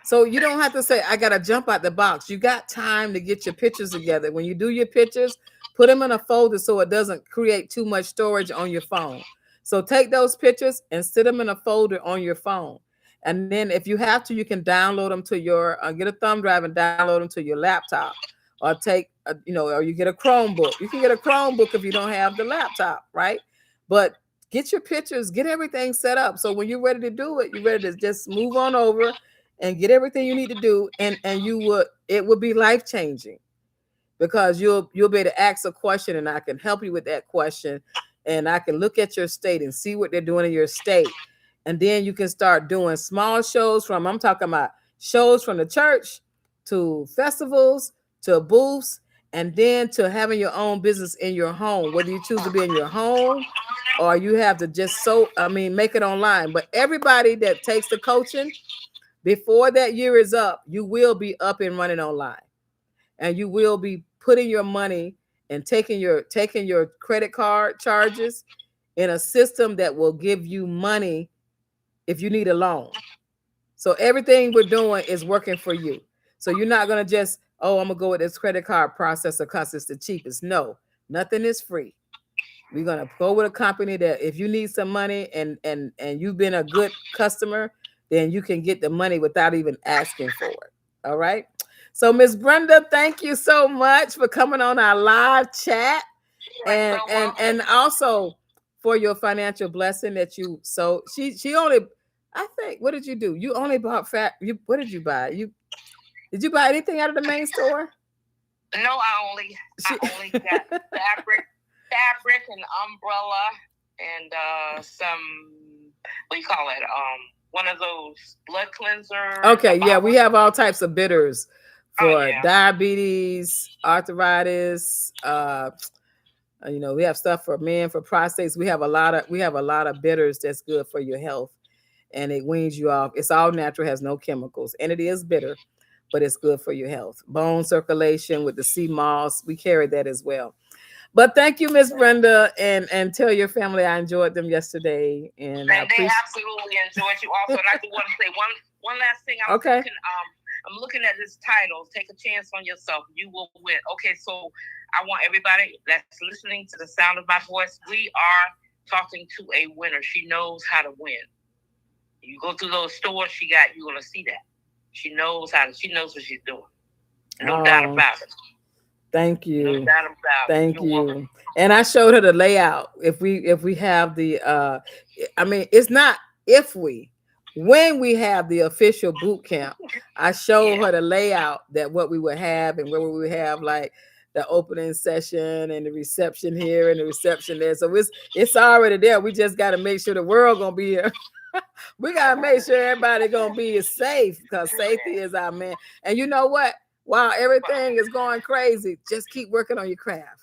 [SPEAKER 1] So you don't have to say, I got to jump out the box. You got time to get your pictures together. When you do your pictures, put them in a folder so it doesn't create too much storage on your phone. So take those pictures and sit them in a folder on your phone. And then if you have to, you can download them to your, get a thumb drive and download them to your laptop, or or you get a Chromebook. You can get a Chromebook if you don't have the laptop, right? But get your pictures, get everything set up. So when you're ready to do it, you're ready to just move on over and get everything you need to do. And it would be life-changing, because you'll be able to ask a question, and I can help you with that question. And I can look at your state and see what they're doing in your state. And then you can start doing small shows I'm talking about shows from the church to festivals to booths, and then to having your own business in your home, whether you choose to be in your home or you have to just make it online. But everybody that takes the coaching, before that year is up, you will be up and running online, and you will be putting your money and taking your credit card charges in a system that will give you money if you need a loan. So everything we're doing is working for you. So you're not going to just, I'm going to go with this credit card processor because it's the cheapest. No, nothing is free. We're going to go with a company that if you need some money and you've been a good customer, then you can get the money without even asking for it. All right. So Miss Brenda, thank you so much for coming on our live chat, and also for your financial blessing that you sold. She only, I think, what did you do? You only bought what did you buy? Did you buy anything out of the main store?
[SPEAKER 2] No, I only got fabric and umbrella and some, what do you call it? One of those blood cleansers.
[SPEAKER 1] Okay, yeah, we have all types of bitters for diabetes, arthritis. We have stuff for men for prostates. We have a lot of bitters that's good for your health, and it weans you off. It's all natural, has no chemicals, and it is bitter, but it's good for your health. Bone circulation with the sea moss, we carry that as well. But thank you, Miss Brenda, and tell your family I enjoyed them yesterday, and
[SPEAKER 2] they absolutely enjoyed you also. And I do want to say one last thing. I'm looking at this title, Take a Chance on Yourself, You Will Win. Okay, so I want everybody that's listening to the sound of my voice, we are talking to a winner. She knows how to win. You go through those stores you're going to see that. She knows what she's doing. No doubt about it.
[SPEAKER 1] Thank
[SPEAKER 2] No
[SPEAKER 1] you.
[SPEAKER 2] doubt about it.
[SPEAKER 1] Thank
[SPEAKER 2] You're welcome.
[SPEAKER 1] you. And I showed her the layout. If we have the I mean, it's not if we when we have the official boot camp, I showed
[SPEAKER 2] Yeah.
[SPEAKER 1] her the layout that what we would have and where we would have like the opening session and the reception here and the reception there. So it's already there. We just got to make sure the world gonna be here. We gotta make sure everybody gonna be safe because safety is our man. And you know what? While everything is going crazy, just keep working on your craft.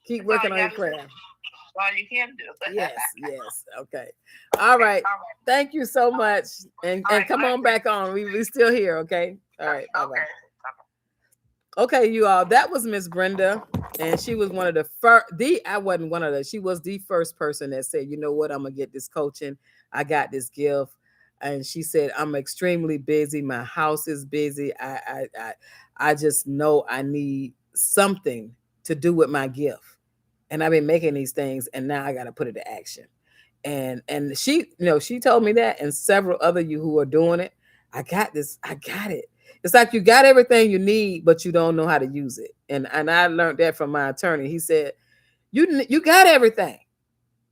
[SPEAKER 1] Keep
[SPEAKER 2] That's all
[SPEAKER 1] working
[SPEAKER 2] you
[SPEAKER 1] on your
[SPEAKER 2] gotta do.
[SPEAKER 1] craft.
[SPEAKER 2] That's all you can do.
[SPEAKER 1] Yes, yes. Okay. All right.
[SPEAKER 2] All right.
[SPEAKER 1] Thank you so much. And
[SPEAKER 2] All right.
[SPEAKER 1] come on back on. We still here, okay? All right. Bye-bye.
[SPEAKER 2] Okay.
[SPEAKER 1] Okay, you all. That was Miss Brenda, and she was one of the first. I wasn't one of the. She was the first person that said, "You know what? I'm gonna get this coaching. I got this gift." And she said, "I'm extremely busy. My house is busy. I just know I need something to do with my gift, and I've been making these things, and now I got to put it to action." And she, she told me that, and several other you who are doing it. I got this. I got it. It's like you got everything you need, but you don't know how to use it. And I learned that from my attorney. He said, you got everything.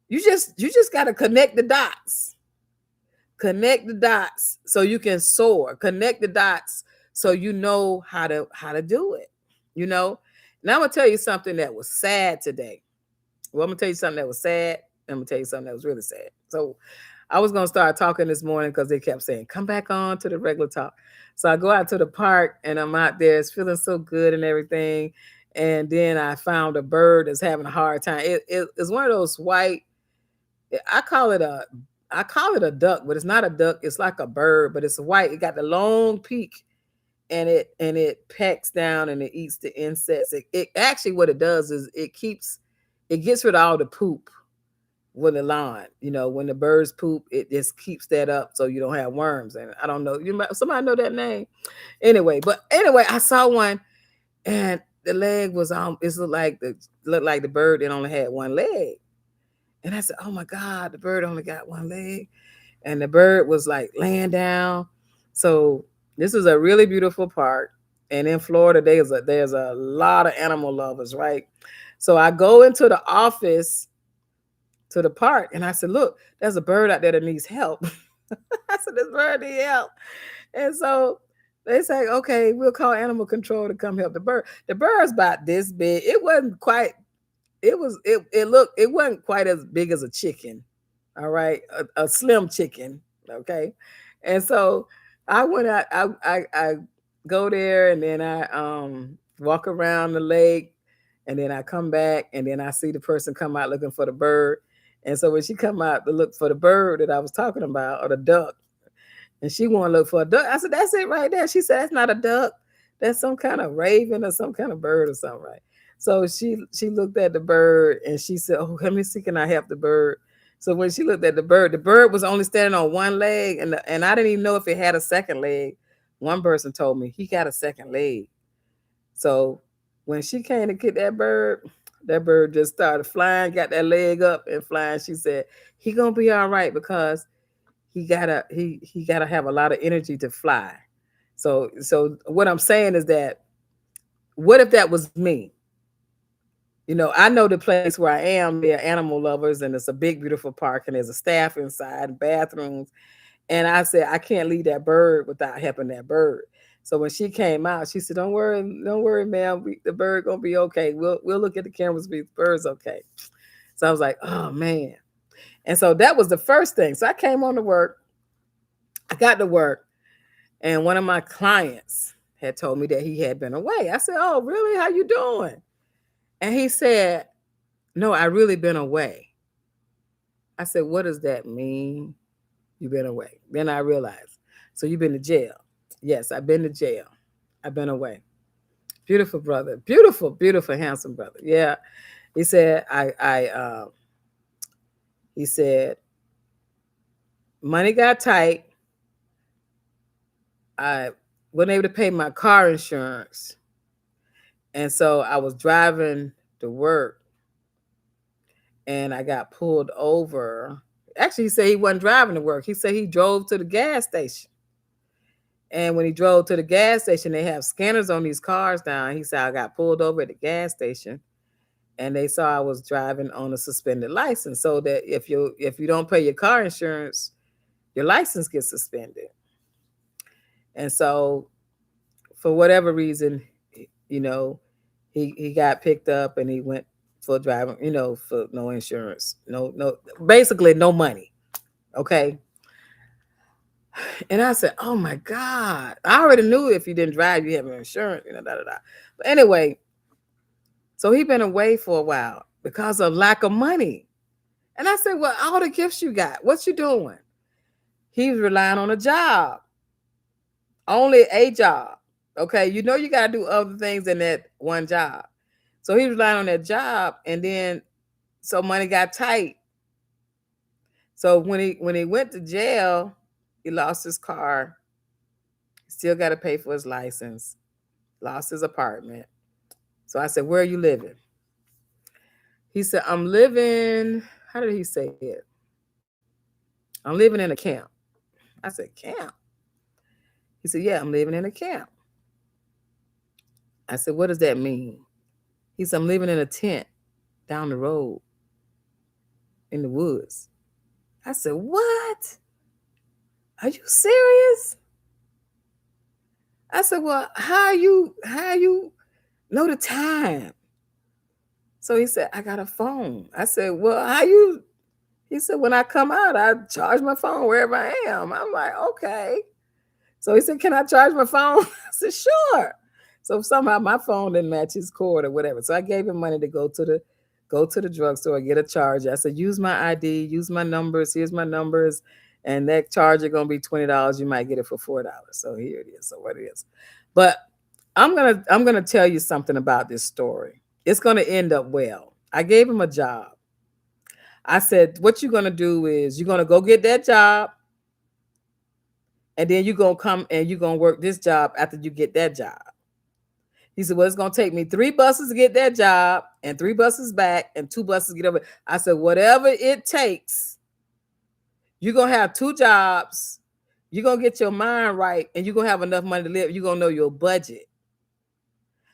[SPEAKER 1] You just got to connect the dots. Connect the dots so you can soar. Connect the dots so you know how to do it. Now I'm gonna tell you something that was sad today. Well, I'm gonna tell you something that was sad. I'm gonna tell you something that was really sad. So I was gonna start talking this morning because they kept saying, come back on to the regular talk. So I go out to the park and I'm out there, it's feeling so good and everything. And then I found a bird that's having a hard time. It's one of those white, I call it a duck, but it's not a duck, it's like a bird, but it's white. It got the long peak and it pecks down and it eats the insects. It actually what it does is it gets rid of all the poop with the lawn. When the birds poop, it just keeps that up so you don't have worms. And I don't know, somebody know that name? Anyway, I saw one and the leg was it looked like the bird that only had one leg. And I said, oh my God, the bird only got one leg. And the bird was like laying down. So this is a really beautiful park. And in Florida, there's a lot of animal lovers, right? So I go into the office to the park and I said, look, there's a bird out there that needs help. I said, this bird needs help. And so they say, okay, we'll call animal control to come help the bird. The bird's about this big. It wasn't quite, it wasn't quite as big as a chicken. All right. A slim chicken. Okay. And so I went out, I go there and then I walk around the lake and then I come back and then I see the person come out looking for the bird. And so when she come out to look for the bird that I was talking about, or the duck, and she want to look for a duck, I said, that's it right there. She said, that's not a duck. That's some kind of raven or some kind of bird or something, right? So she looked at the bird and she said, oh, let me see, can I help the bird? So when she looked at the bird was only standing on one leg, and I didn't even know if it had a second leg. One person told me he got a second leg. So when she came to get that bird just started flying, got that leg up and flying. She said, he gonna be all right because he gotta have a lot of energy to fly. So what I'm saying is that what if that was me? I know the place where I am, there are animal lovers and it's a big, beautiful park and there's a staff inside, bathrooms. And I said, I can't leave that bird without helping that bird. So when she came out, she said, don't worry, ma'am. The bird gonna be okay. We'll look at the cameras, the bird's okay. So I was like, oh man. And so that was the first thing. So I came on to work. I got to work. And one of my clients had told me that he had been away. I said, oh, really? How you doing? And he said, no, I really been away. I said, what does that mean? You've been away. Then I realized, so you've been to jail. Yes, I've been to jail. I've been away. Beautiful brother. Beautiful, beautiful, handsome brother. Yeah. He said, he said, money got tight. I wasn't able to pay my car insurance. And so I was driving to work and I got pulled over. Actually, he said he wasn't driving to work. He said he drove to the gas station. And when he drove to the gas station, they have scanners on these cars now. He said, I got pulled over at the gas station and they saw I was driving on a suspended license. So that if you don't pay your car insurance, your license gets suspended. And so for whatever reason, you know, he got picked up and he went for driving, for no insurance, basically no money. Okay. And I said, oh my God, I already knew if you didn't drive, you have insurance, da, da, da. But anyway, so he been away for a while because of lack of money. And I said, well, all the gifts you got, what you doing? He was relying on a job, only a job. Okay. You got to do other things than that one job. So he was relying on that job. And then, so money got tight. So when he went to jail, he lost his car. Still got to pay for his license. Lost his apartment. So I said, where are you living? He said, I'm living, how did he say it? I'm living in a camp. I said, camp? He said, yeah, I'm living in a camp. I said, what does that mean? He said, I'm living in a tent down the road in the woods. I said, what? Are you serious? I said, well, how you know the time? So he said, I got a phone. I said, well, he said, when I come out, I charge my phone wherever I am. I'm like, okay. So he said, can I charge my phone? I said, sure. So somehow my phone didn't match his cord or whatever. So I gave him money to go to the drugstore, get a charger. I said, use my ID, use my numbers. Here's my numbers. And that charger gonna be $20. You might get it for $4. So here it is. So what it is. But I'm gonna tell you something about this story. It's gonna end up well. I gave him a job. I said, what you're gonna do is you're gonna go get that job, and then you're gonna come and you're gonna work this job after you get that job. He said, well, it's gonna take me 3 buses to get that job and 3 buses back and 2 buses to get over. I said, whatever it takes, you're gonna have 2 jobs, you're gonna get your mind right, and you're gonna have enough money to live. You're gonna know your budget.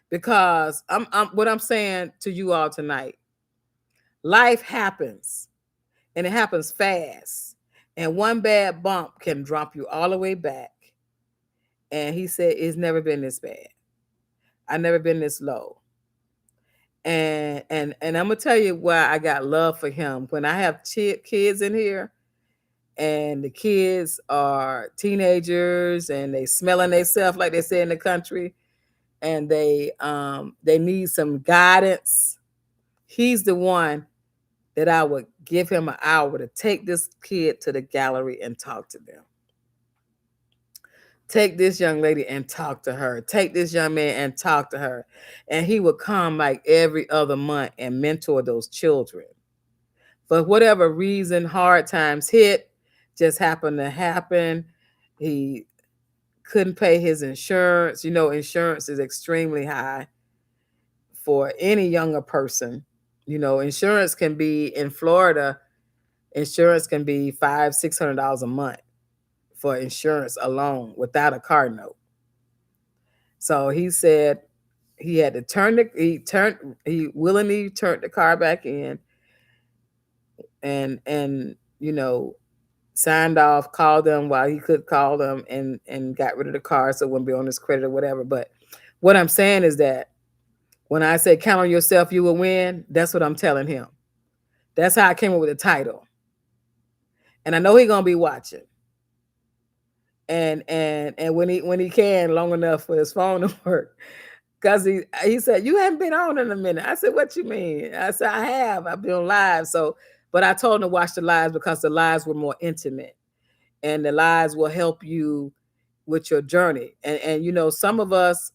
[SPEAKER 1] Because what I'm saying to you all tonight, life happens and it happens fast. And one bad bump can drop you all the way back. And he said, it's never been this bad. I've never been this low. And I'm gonna tell you why I got love for him. When I have kids in here, and the kids are teenagers and they smelling themselves, like they say in the country, and they need some guidance, he's the one that I would give him an hour to take this kid to the gallery and talk to them. Take this young lady and talk to her. Take this young man and talk to her. And he would come like every other month and mentor those children. For whatever reason, hard times hit, just happened to happen. He couldn't pay his insurance. Insurance is extremely high for any younger person. Insurance can be in Florida. Insurance can be $500-$600 a month for insurance alone without a car note. So he said he had to he willingly turned the car back in and signed off, called them while he could call them, and got rid of the car so it wouldn't be on his credit or whatever. But what I'm saying is that when I say count on yourself, you will win, that's what I'm telling him. That's how I came up with the title. And I know he's gonna be watching. And when he can long enough for his phone to work. Because he said, you haven't been on in a minute. I said, what you mean? I said, I have. I've been on live. But I told him to watch the lives because the lives were more intimate. And the lives will help you with your journey. And some of us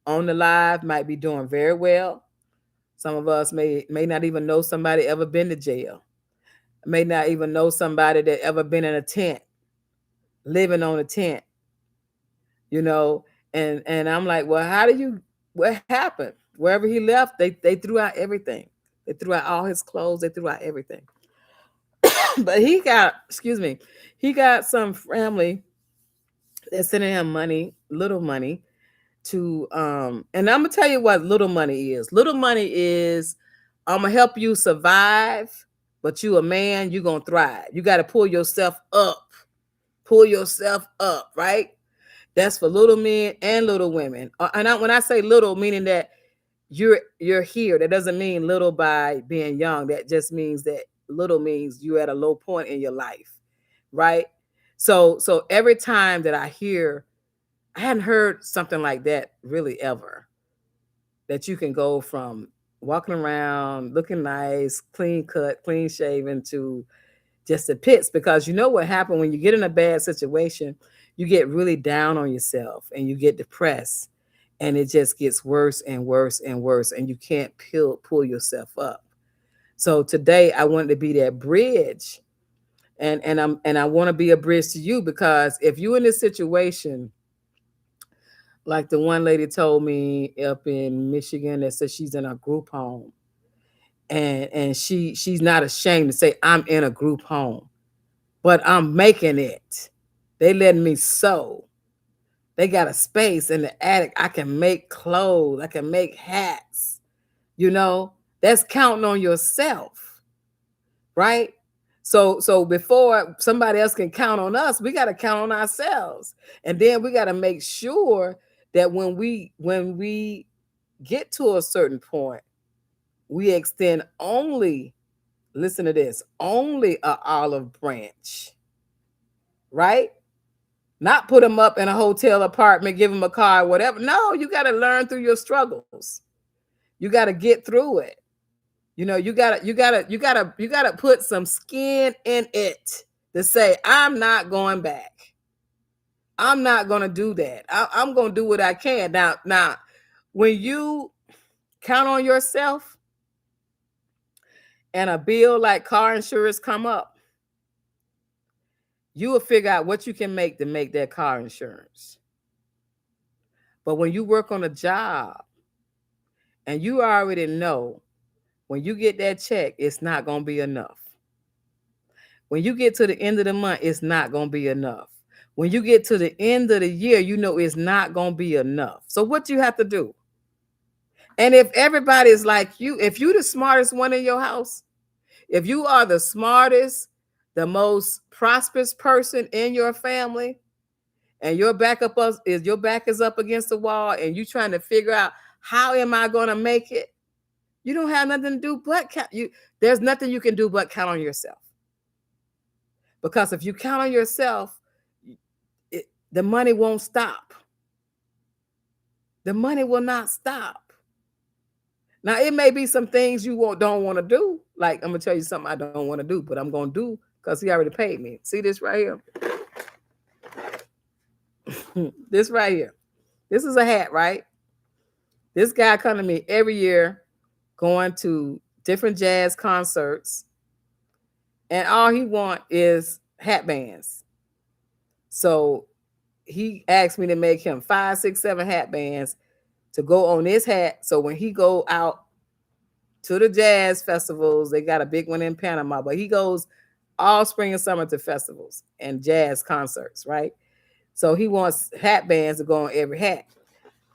[SPEAKER 1] on the live might be doing very well. Some of us may not even know somebody ever been to jail. May not even know somebody that ever been in a tent, living on a tent, and I'm like, well, what happened? Wherever he left, they threw out everything. They threw out all his clothes. They threw out everything. But he got some family They're sending him money, little money, to and I'm gonna tell you what little money is. Little money is I'm gonna help you survive, but you a man, you gonna thrive. You got to pull yourself up. Pull yourself up, right? That's for little men and little women. When I say little, meaning that you're here. That doesn't mean little by being young. That just means that little means you're at a low point in your life, right? So every time that I hear, I hadn't heard something like that really ever. That you can go from walking around looking nice, clean cut, clean shaven to just the pits, because you know what happened when you get in a bad situation, you get really down on yourself and you get depressed, and it just gets worse and worse and worse, and you can't pull yourself up. So today I wanted to be that bridge, and I want to be a bridge to you, because if you're in this situation, like the one lady told me up in Michigan that said she's in a group home, and she's not ashamed to say, I'm in a group home, but I'm making it. They letting me sew. They got a space in the attic. I can make clothes. I can make hats. You know, that's counting on yourself, right? So before somebody else can count on us, we got to count on ourselves. And then we got to make sure that when we get to a certain point, we extend only, listen to this, only a olive branch, right? Not put them up in a hotel apartment, give them a car, whatever. No, you got to learn through your struggles. You got to get through it. You know, you gotta put some skin in it to say, I'm not going back. I'm not gonna do that. I'm gonna do what I can. Now, when you count on yourself and a bill like car insurance come up, you will figure out what you can make to make that car insurance. But when you work on a job and you already know when you get that check, it's not going to be enough. When you get to the end of the month, it's not going to be enough. When you get to the end of the year, you know it's not going to be enough. So what do you have to do? And if everybody is like you, if you're the smartest one in your house, if you are the smartest, the most prosperous person in your family, and your back is up against the wall, and you trying to figure out how am I going to make it, you don't have nothing to do but count. There's nothing you can do but count on yourself. Because if you count on yourself, the money won't stop. The money will not stop. Now, it may be some things you don't want to do. Like, I'm going to tell you something I don't want to do, but I'm going to do because he already paid me. See this right here? This right here. This is a hat, right? This guy come to me every year going to different jazz concerts, and all he want is hat bands. So he asked me to make him 5, 6, 7 hat bands to go on this hat. So when he go out to the jazz festivals, they got a big one in Panama, but he goes all spring and summer to festivals and jazz concerts, right? So he wants hat bands to go on every hat.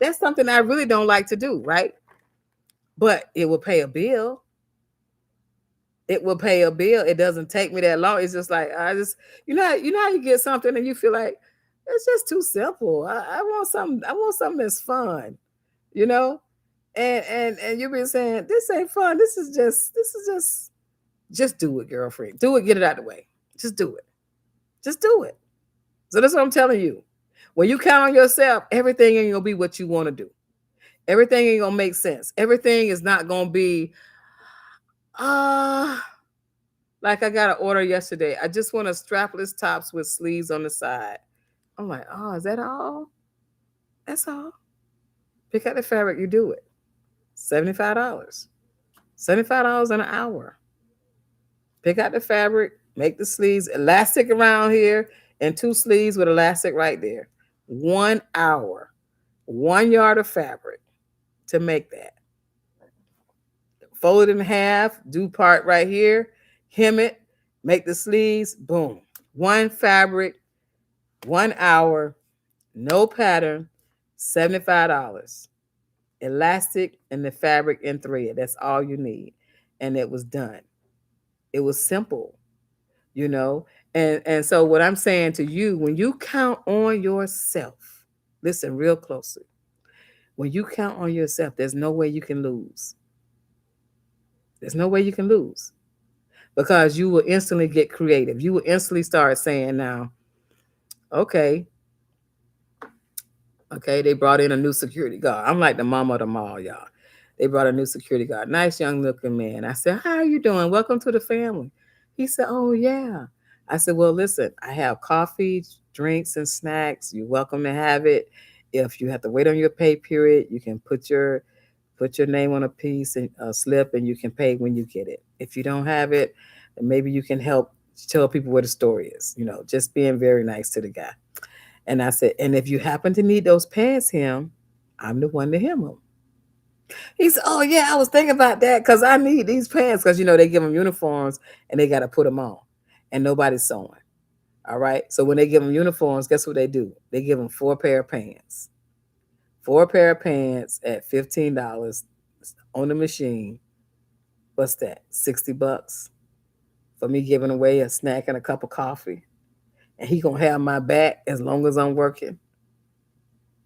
[SPEAKER 1] That's something I really don't like to do, right? But it will pay a bill. It will pay a bill. It doesn't take me that long. It's just like, you know how you get something and you feel like it's just too simple. I want something that's fun, you know? And you've been saying, this ain't fun. This is just do it, girlfriend. Do it, get it out of the way. Just do it. Just do it. So that's what I'm telling you. When you count on yourself, everything ain't gonna be what you want to do. Everything ain't gonna make sense. Everything is not gonna be like I got an order yesterday. I just want a strapless tops with sleeves on the side. I'm like, oh, is that all? That's all. Pick out the fabric, you do it. $75. $75 an hour. Pick out the fabric, make the sleeves, elastic around here, and 2 sleeves with elastic right there. 1 hour, 1 yard of fabric to make that. Fold it in half, do part right here, hem it, make the sleeves, boom. 1 fabric, 1 hour, no pattern, $75. Elastic and the fabric and thread. That's all you need. And it was done. It was simple, you know. And so what I'm saying to you, when you count on yourself, listen real closely. When you count on yourself, there's no way you can lose. There's no way you can lose because you will instantly get creative. You will instantly start saying, now, okay, okay, they brought in a new security guard. I'm like the mama of them all, y'all. They brought a new security guard, nice young looking man. I said, how are you doing? Welcome to the family. He said, oh, yeah. I said, well, listen, I have coffee, drinks, and snacks. You're welcome to have it. If you have to wait on your pay period, you can put your name on a piece and a slip, and you can pay when you get it. If you don't have it, then maybe you can help tell people where the store is. You know, just being very nice to the guy. And I said, and if you happen to need those pants hem, I'm the one to hem them. He said, oh, yeah, I was thinking about that because I need these pants because, they give them uniforms and they got to put them on and nobody's sewing. All right. So when they give them uniforms, guess what they do? They give them 4 pair of pants. 4 pair of pants at $15 on the machine. What's that? $60 for me giving away a snack and a cup of coffee. And he gonna have my back as long as I'm working.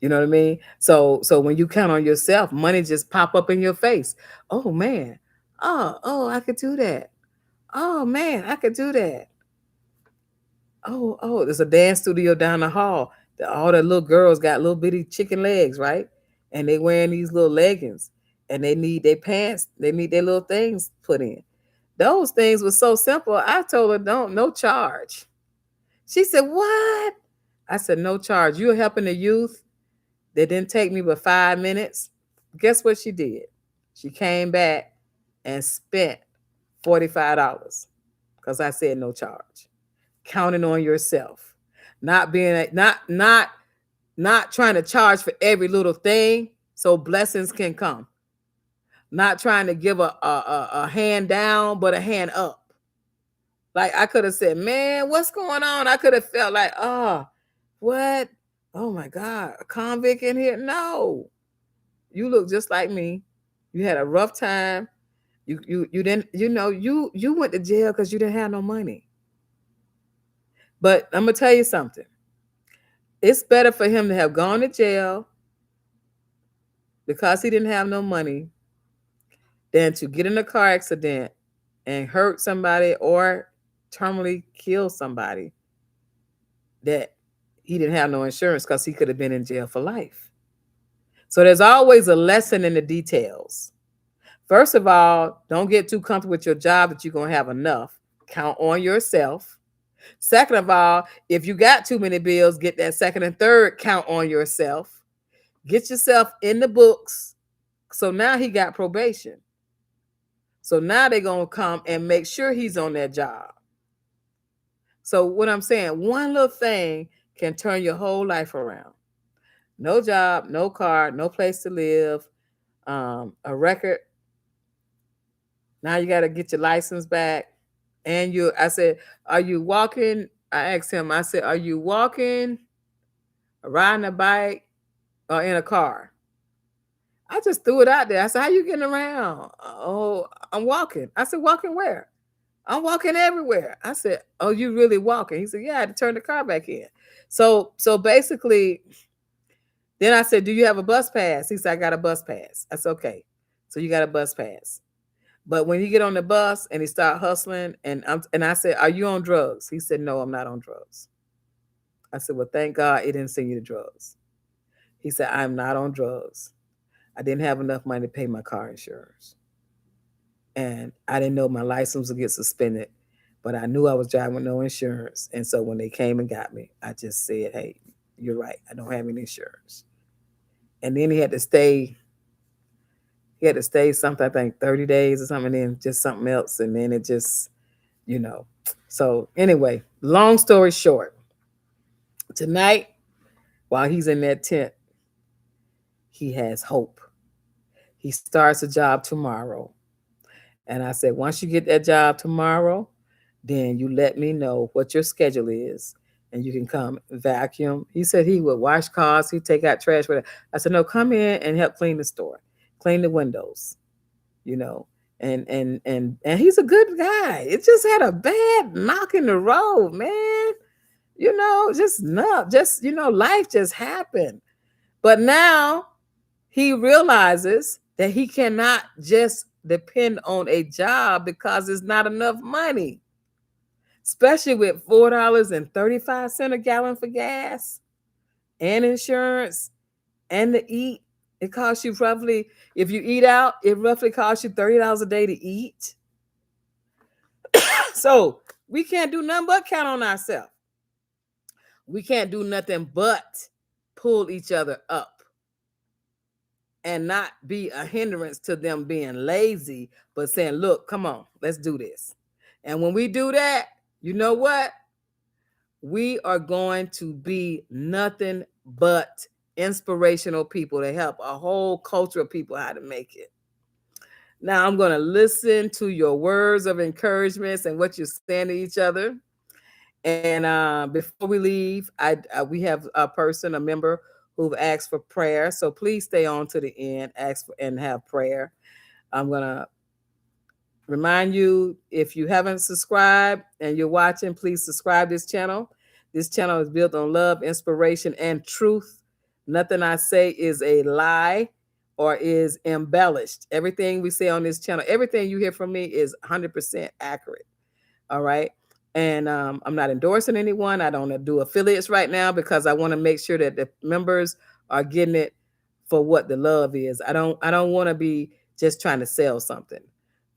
[SPEAKER 1] You know what I mean? So when you count on yourself, money just pop up in your face. Oh man. Oh, I could do that. Oh man, I could do that. Oh, there's a dance studio down the hall. All the little girls got little bitty chicken legs, right? And they wearing these little leggings and they need their pants, they need their little things put in. Those things were so simple. I told her, don't, no charge. She said, what? I said, no charge. You're helping the youth. They didn't take me but 5 minutes. Guess what she did? She came back and spent $45 because I said no charge. Counting on yourself, not being not trying to charge for every little thing so blessings can come. Not trying to give a hand down, but a hand up. Like I could have said, man, what's going on? I could have felt like, oh, what? Oh my God, a convict in here? No. You look just like me. You had a rough time. You didn't, you went to jail because you didn't have no money. But I'm gonna tell you something. It's better for him to have gone to jail because he didn't have no money than to get in a car accident and hurt somebody or terminally kill somebody that he didn't have no insurance because he could have been in jail for life. So there's always a lesson in the details. First of all, don't get too comfortable with your job that you're going to have enough. Count on yourself. Second of all, if you got too many bills, get that second and third, count on yourself. Get yourself in the books. So now he got probation. So now they're going to come and make sure he's on that job. So what I'm saying, one little thing can turn your whole life around. No job, no car, no place to live, a record. Now you got to get your license back. And I said, are you walking? I asked him, I said, are you walking, riding a bike, or in a car? I just threw it out there. I said, how you getting around? Oh, I'm walking. I said, walking where? I'm walking everywhere. I said, oh, you really walking? He said, yeah, I had to turn the car back in. So basically, then I said, do you have a bus pass? He said, I got a bus pass. I said, okay. So you got a bus pass. But when you get on the bus and he start hustling, and I said, are you on drugs? He said, no, I'm not on drugs. I said, well, thank God it didn't send you to drugs. He said, I'm not on drugs. I didn't have enough money to pay my car insurance. And I didn't know my license would get suspended, but I knew I was driving with no insurance. And so when they came and got me, I just said, hey, you're right. I don't have any insurance. And then he had to stay something, I think 30 days or something, and then just something else. And then it just, So anyway, long story short, tonight, while he's in that tent, he has hope. He starts a job tomorrow. And I said, once you get that job tomorrow, then you let me know what your schedule is. and you can come vacuum. He said he would wash cars, he'd take out trash, whatever. I said, no, come in and help clean the store, clean the windows, you know. And he's a good guy. It just had a bad knock in the road, man. You know, just not just, life just happened. But now he realizes that he cannot just depend on a job because there's not enough money, especially with $4.35 a gallon for gas and insurance and to eat. It costs you roughly, if you eat out, it roughly costs you $30 a day to eat. So we can't do nothing but count on ourselves. We can't do nothing but pull each other up and not be a hindrance to them being lazy, but saying, look, come on, let's do this. And when we do that, you know what? We are going to be nothing but inspirational people to help a whole culture of people how to make it. Now I'm going to listen to your words of encouragement and what you're saying to each other. And before we leave, we have a member who've asked for prayer. So please stay on to the end, ask for and have prayer. I'm going to remind you, if you haven't subscribed and you're watching, please subscribe this channel. This channel is built on love, inspiration, and truth. Nothing I say is a lie or is embellished. Everything we say on this channel, everything you hear from me is 100% accurate. All right. And I'm not endorsing anyone. I don't do affiliates right now because I want to make sure that the members are getting it for what the love is. I don't want to be just trying to sell something.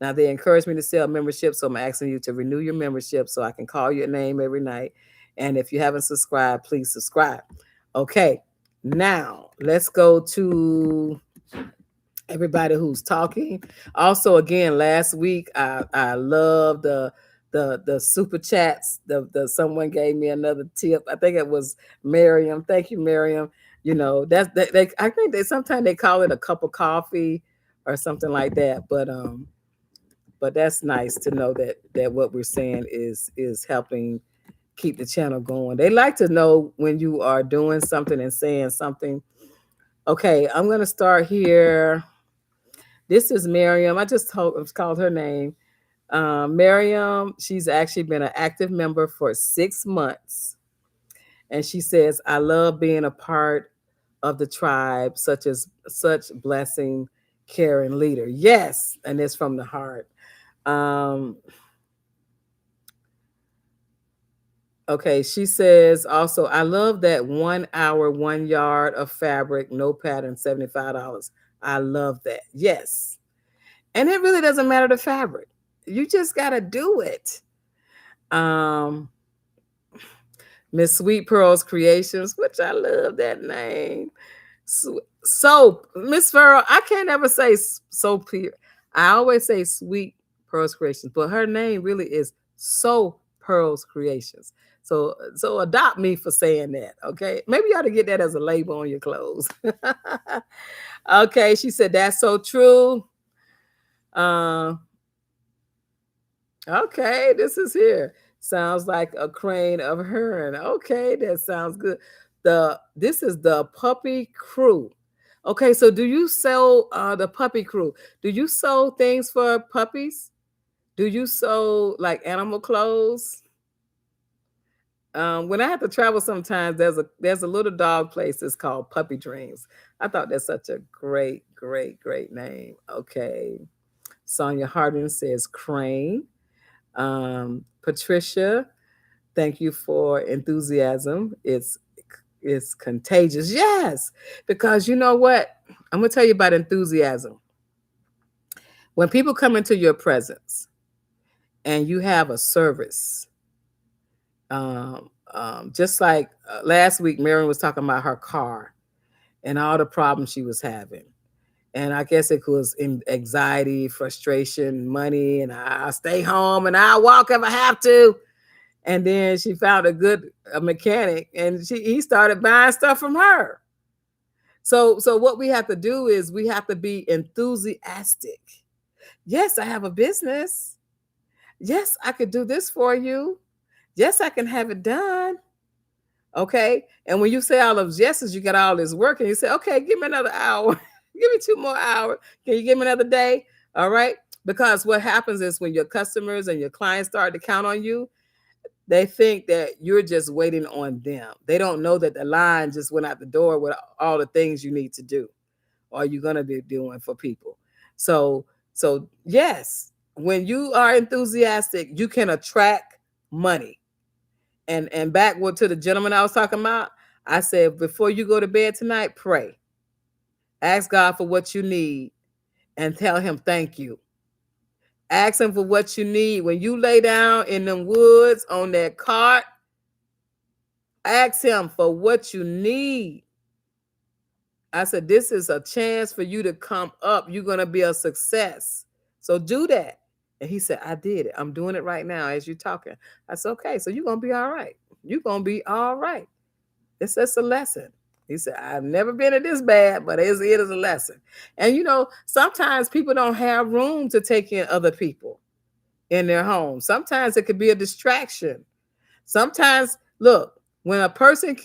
[SPEAKER 1] Now they encourage me to sell membership, so I'm asking you to renew your membership so I can call your name every night. And if you haven't subscribed, please subscribe. Okay, now let's go to everybody who's talking. Also, again, last week I love the super chats. The someone gave me another tip. I think it was Miriam. Thank you, Miriam. You know, I think they sometimes they call it a cup of coffee or something like that. But that's nice to know that what we're saying is helping keep the channel going. They like to know when you are doing something and saying something. Okay, I'm gonna start here. This is Miriam. I just called her name. Miriam, she's actually been an active member for 6 months. And she says, I love being a part of the tribe, such blessing, caring leader. Yes, and it's from the heart. Okay, she says also, I love that 1 hour, 1 yard of fabric, no pattern, $75. I love that. Yes. And it really doesn't matter the fabric. You just got to do it. Miss Sweet Pearls Creations, which I love that name. Soap, Miss Farrell, I can't ever say soap here. I always say Sweet Pearls Creations, but her name really is Soap Pearls Creations. So adopt me for saying that, okay? Maybe you ought to get that as a label on your clothes. Okay, she said that's so true. Okay, this is here. Sounds like a crane of heron. Okay, that sounds good. This is the Puppy Crew. Okay, so do you sell the Puppy Crew? Do you sew things for puppies? Do you sew like animal clothes? When I have to travel sometimes, there's a little dog place that's called Puppy Dreams. I thought that's such a great name. Okay. Sonia Hardin says crane. Patricia, thank you for enthusiasm. It's contagious. Yes, because you know what? I'm gonna tell you about enthusiasm. When people come into your presence and you have a service, just like last week, Marion was talking about her car and all the problems she was having. And I guess it was in anxiety, frustration, money, and I'll stay home and I'll walk if I have to. And then she found a mechanic, and he started buying stuff from her. So what we have to do is we have to be enthusiastic. Yes, I have a business. Yes, I could do this for you. Yes, I can have it done. Okay. And when you say all of yeses, you got all this work and you say, okay, give me another hour. Give me 2 more hours. Can you give me another day? All right. Because what happens is when your customers and your clients start to count on you, they think that you're just waiting on them. They don't know that the line just went out the door with all the things you need to do or you're going to be doing for people. So, so yes, when you are enthusiastic, you can attract money. And backward to the gentleman I was talking about, I said, before you go to bed tonight, pray. Ask God for what you need and tell him thank you. Ask him for what you need. When you lay down in them woods on that cart, ask him for what you need. I said, this is a chance for you to come up. You're going to be a success. So do that. And he said, I did it. I'm doing it right now as you're talking. I said, okay, so you're going to be all right. You're going to be all right. It's just a lesson. He said, I've never been at this bad, but it is a lesson. And sometimes people don't have room to take in other people in their home. Sometimes it could be a distraction. Sometimes, look, when a person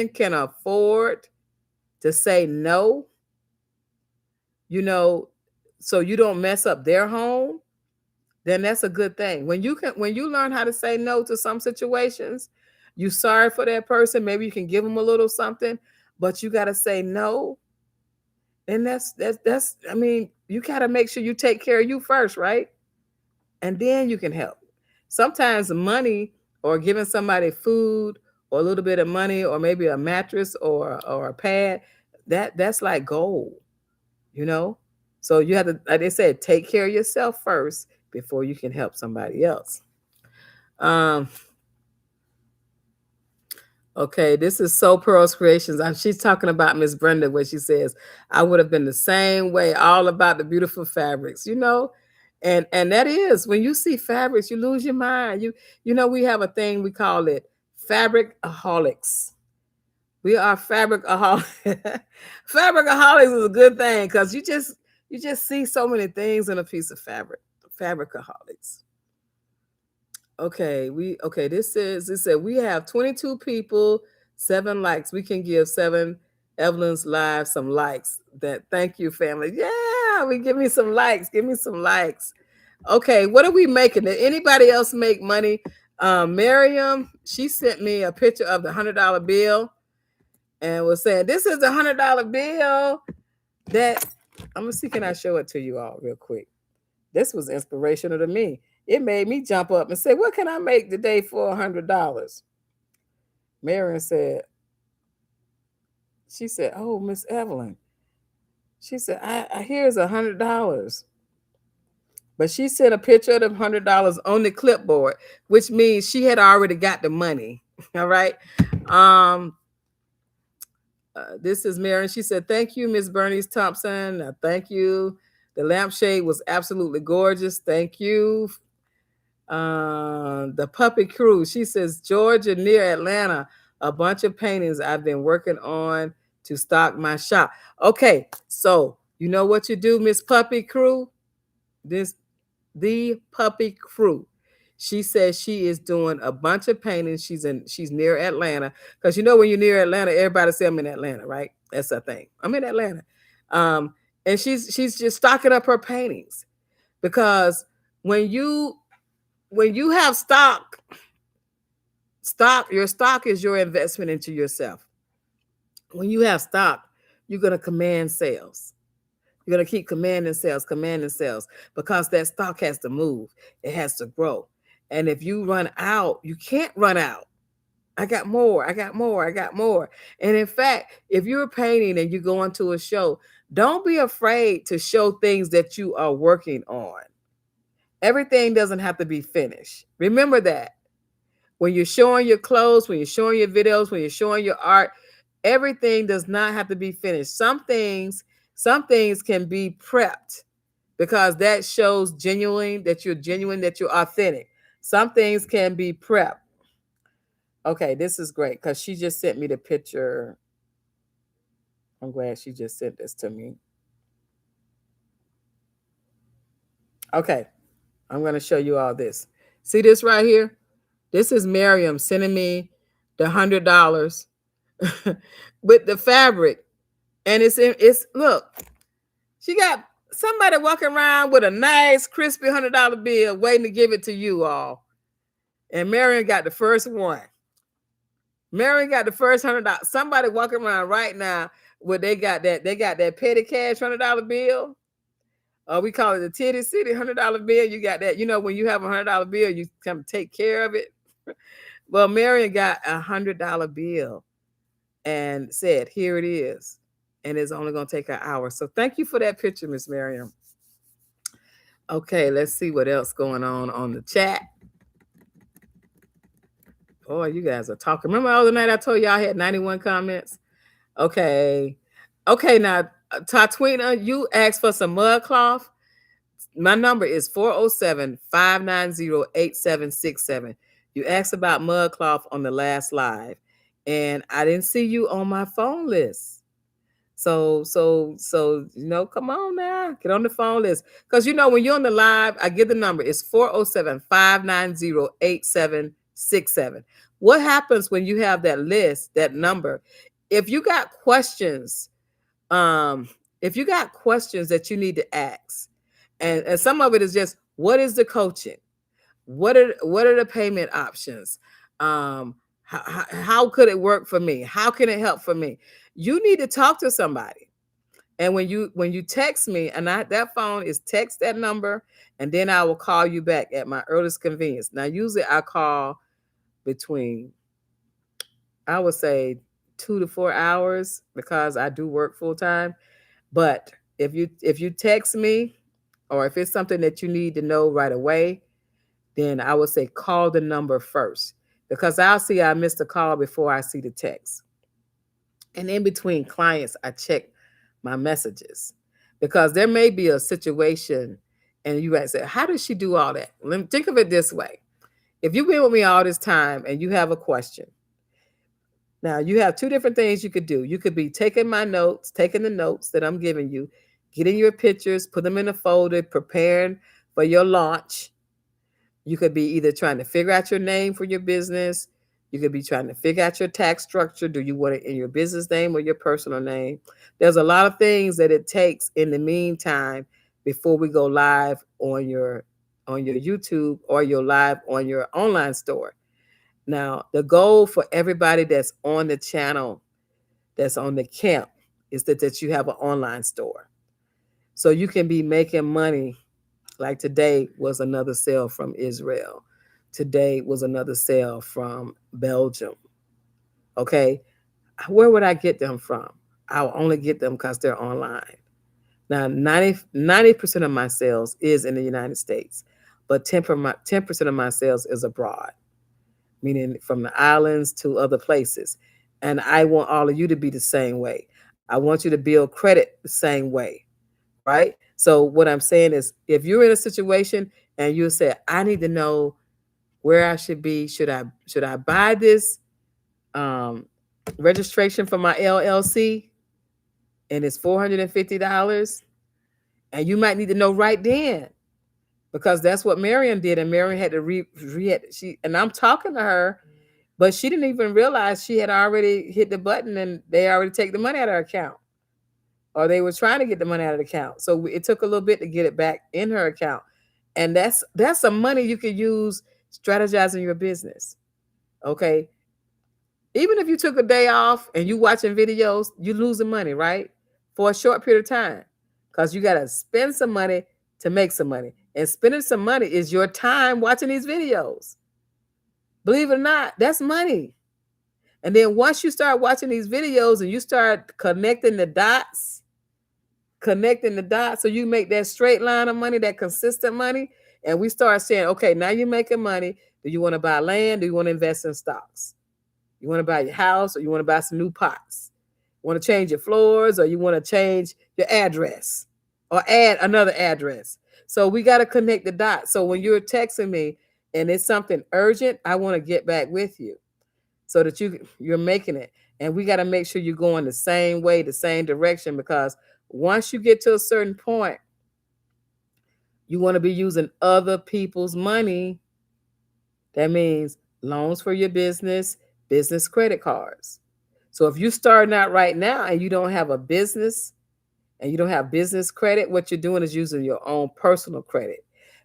[SPEAKER 1] can afford to say no, so you don't mess up their home, then that's a good thing. When you learn how to say no to some situations, you sorry for that person, maybe you can give them a little something, but you got to say no. And that's I mean, you got to make sure you take care of you first, right? And then you can help. Sometimes money or giving somebody food or a little bit of money or maybe a mattress or a pad, that's like gold, you know? So you have to, like they said, take care of yourself first before you can help somebody else. Okay, this is So Pearl's Creations. She's talking about Miss Brenda, where she says, I would have been the same way, all about the beautiful fabrics, And that is, when you see fabrics, you lose your mind. We have a thing, we call it fabricaholics. We are fabricaholics. Fabricaholics is a good thing because you just see so many things in a piece of fabric. Fabricaholics. Okay, this said we have 22 people, 7 likes. We can give 7 Evelyn's live some likes. That thank you, family. Yeah, give me some likes. Give me some likes. Okay, what are we making? Did anybody else make money? Miriam, she sent me a picture of the $100 bill and was saying, this is the $100 bill that I'm gonna see. Can I show it to you all real quick? This was inspirational to me. It made me jump up and say, what can I make today for $100? Marion said, she said, oh, Miss Evelyn. She said, I here's $100. But she sent a picture of the $100 on the clipboard, which means she had already got the money. All right. This is Marion. She said, thank you, Miss Bernice Thompson. Thank you. The lampshade was absolutely gorgeous. Thank you. The Puppy Crew. She says, Georgia near Atlanta, a bunch of paintings I've been working on to stock my shop. Okay, so you know what you do, Miss Puppy Crew? The Puppy Crew. She says she is doing a bunch of paintings. She's near Atlanta. Because when you're near Atlanta, everybody say I'm in Atlanta, right? That's the thing. I'm in Atlanta. And she's just stocking up her paintings. Because when you have your stock is your investment into yourself. When you have stock, you're going to command sales. You're going to keep commanding sales, because that stock has to move. It has to grow. And if you run out, you can't run out. I got more. And in fact, if you're painting and you go into a show, don't be afraid to show things that you are working on. Everything doesn't have to be finished. Remember that. When you're showing your clothes, when you're showing your videos, when you're showing your art, everything does not have to be finished. Some things can be prepped because that shows that you're genuine, that you're authentic. Some things can be prepped. Okay, this is great because she just sent me the picture. I'm glad she just sent this to me. Okay, I'm going to show you all this. See this right here? This is Miriam sending me the $100 with the fabric, and it's look. She got somebody walking around with a nice crispy $100 bill waiting to give it to you all, and Marion got the first one. Marion got the first $100. Somebody walking around right now where they got that petty cash $100 bill. We call it the Titty City $100 bill. You got that. You know, when you have a $100 bill, you come take care of it. Well, Marion got a $100 bill and said, "Here it is," and it's only going to take an hour. So thank you for that picture, Miss Marion. Okay, let's see what else going on the chat. Oh, you guys are talking. Remember the other night I told y'all I had 91 comments? Okay. Okay, now, Tatwina, you asked for some mud cloth. My number is 407-590-8767. You asked about mud cloth on the last live, and I didn't see you on my phone list. So, come on now, get on the phone list. Because, when you're on the live, I give the number. It's 407-590-8767. What happens when you have that list, that number? If you got questions, that you need to ask, and some of it is just, what is the coaching? What are the payment options? How could it work for me? How can it help for me? You need to talk to somebody. And when you text me, and that phone is, text that number, and then I will call you back at my earliest convenience. Now, usually I call between, I would say, 2 to 4 hours, because I do work full time. But if you text me, or if it's something that you need to know right away, then I would say call the number first, because I'll see I missed a call before I see the text. And in between clients, I check my messages, because there may be a situation and you might say, how does she do all that? Let me think of it this way. If you've been with me all this time and you have a question, now you have two different things you could do. You could be taking the notes that I'm giving you, getting your pictures, put them in a folder, preparing for your launch. You could be either trying to figure out your name for your business. You could be trying to figure out your tax structure. Do you want it in your business name or your personal name? There's a lot of things that it takes in the meantime before we go live on your YouTube, or you're live on your online store. Now, the goal for everybody that's on the channel, that's on the camp, is that you have an online store. So you can be making money. Like today was another sale from Israel. Today was another sale from Belgium. Okay. Where would I get them from? I'll only get them because they're online. Now, 90% of my sales is in the United States, but 10% of my sales is abroad, meaning from the islands to other places. And I want all of you to be the same way. I want you to build credit the same way, right? So what I'm saying is, if you're in a situation and you say, I need to know where I should be, should I buy this registration for my LLC, and it's $450, and you might need to know right then, because that's what Marion did, and Marion had to and I'm talking to her, but she didn't even realize she had already hit the button and they already take the money out of her account, or they were trying to get the money out of the account. So it took a little bit to get it back in her account, and that's some money you could use strategizing your business. Okay. Even if you took a day off and you watching videos, you losing money, right? For a short period of time, because you got to spend some money to make some money. And spending some money is your time watching these videos. Believe it or not, that's money. And then once you start watching these videos and you start connecting the dots, so you make that straight line of money, that consistent money, and we start saying, okay, now you're making money. Do you want to buy land? Do you want to invest in stocks? You want to buy your house, or you want to buy some new pots? You want to change your floors, or you want to change your address or add another address? So we got to connect the dots. So when you're texting me and it's something urgent, I want to get back with you so that you're making it. And we got to make sure you're going the same way, the same direction, because once you get to a certain point, you want to be using other people's money. That means loans for your business, business credit cards. So if you're starting out right now and you don't have a business and you don't have business credit, what you're doing is using your own personal credit.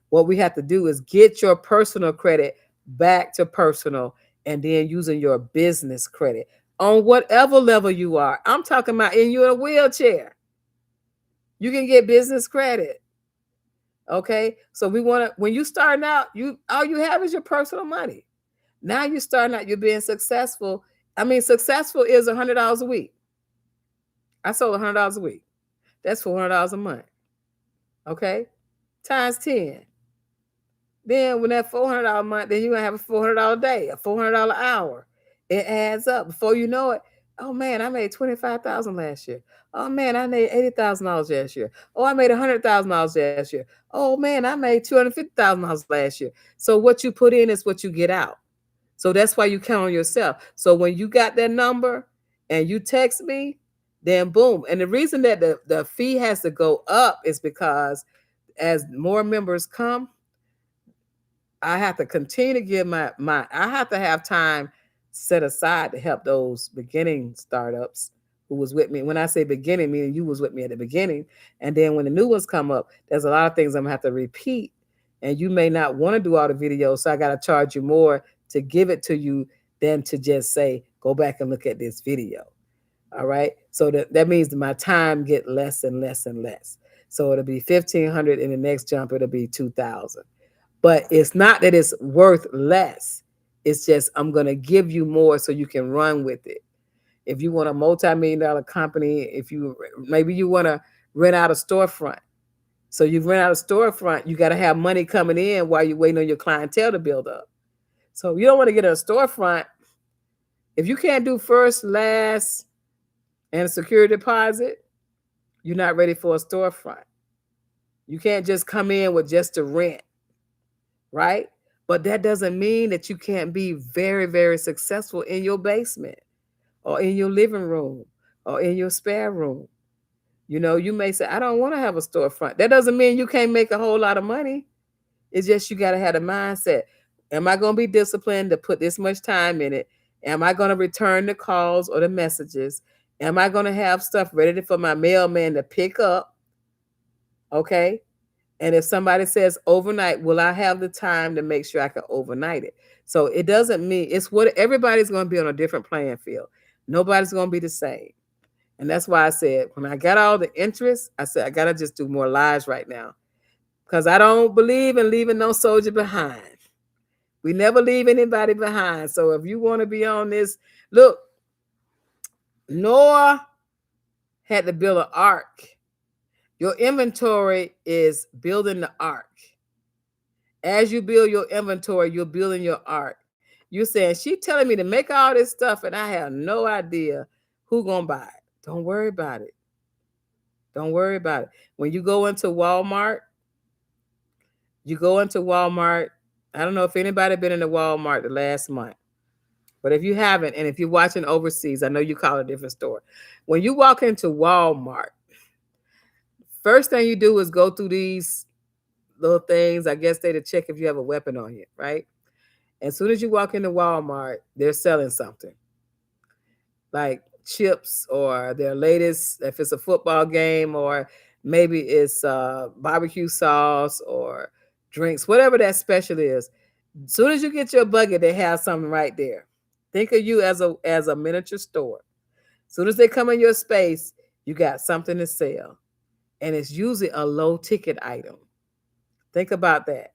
[SPEAKER 1] What we have to do is get your personal credit back to personal and then using your business credit on whatever level you are. I'm talking about in your wheelchair. You can get business credit. Okay. So we want to, when you starting out, all you have is your personal money. Now you're starting out, you're being successful. I mean, successful is $100 a week. I sold $100 a week. That's $400 a month. Okay. Times 10. Then when that $400 a month, then you're gonna have a $400 day, a $400 hour. It adds up. Before you know it, oh man, I made 25,000 last year. Oh man, I made $80,000 last year. Oh, I made $100,000 last year. Oh man, I made $250,000 last year. So what you put in is what you get out. So that's why you count on yourself. So when you got that number and you text me, then boom. And the reason that the fee has to go up is because as more members come, I have to continue to give I have to have time set aside to help those beginning startups who was with me. When I say beginning, meaning you was with me at the beginning. And then when the new ones come up, there's a lot of things I'm gonna have to repeat. And you may not want to do all the videos. So I gotta charge you more to give it to you than to just say, go back and look at this video. All right. So that means that my time get less and less and less. So it'll be 1,500 in the next jump, it'll be 2,000. But it's not that it's worth less. It's just I'm going to give you more so you can run with it. If you want a multi-million-dollar company, if you maybe you want to rent out a storefront. So you rent out a storefront, you got to have money coming in while you're waiting on your clientele to build up. So you don't want to get a storefront. If you can't do first, last, and a security deposit, you're not ready for a storefront. You can't just come in with just the rent. Right? But that doesn't mean that you can't be very, very successful in your basement or in your living room or in your spare room. You know, you may say, I don't want to have a storefront. That doesn't mean you can't make a whole lot of money. It's just you got to have a mindset. Am I going to be disciplined to put this much time in it? Am I going to return the calls or the messages? Am I going to have stuff ready for my mailman to pick up? Okay. And if somebody says overnight, will I have the time to make sure I can overnight it? So it doesn't mean it's what everybody's going to be on a different playing field. Nobody's going to be the same. And that's why I said, when I got all the interest, I said, I got to just do more lives right now. Because I don't believe in leaving no soldier behind. We never leave anybody behind. So if you want to be on this, look, Noah had to build an ark. Your inventory is building the ark. As you build your inventory, you're building your ark. You're saying, she telling me to make all this stuff and I have no idea who gonna buy it. Don't worry about it. Don't worry about it. When you go into Walmart, I don't know if anybody been in the Walmart the last month. But if you haven't, and if you're watching overseas, I know you call it a different store. When you walk into Walmart, first thing you do is go through these little things. I guess they to check if you have a weapon on you, right? As soon as you walk into Walmart, they're selling something like chips or their latest, if it's a football game, or maybe it's barbecue sauce or drinks, whatever that special is. As soon as you get your bucket, they have something right there. Think of you as a miniature store. As soon as they come in your space, you got something to sell. And it's usually a low ticket item. Think about that.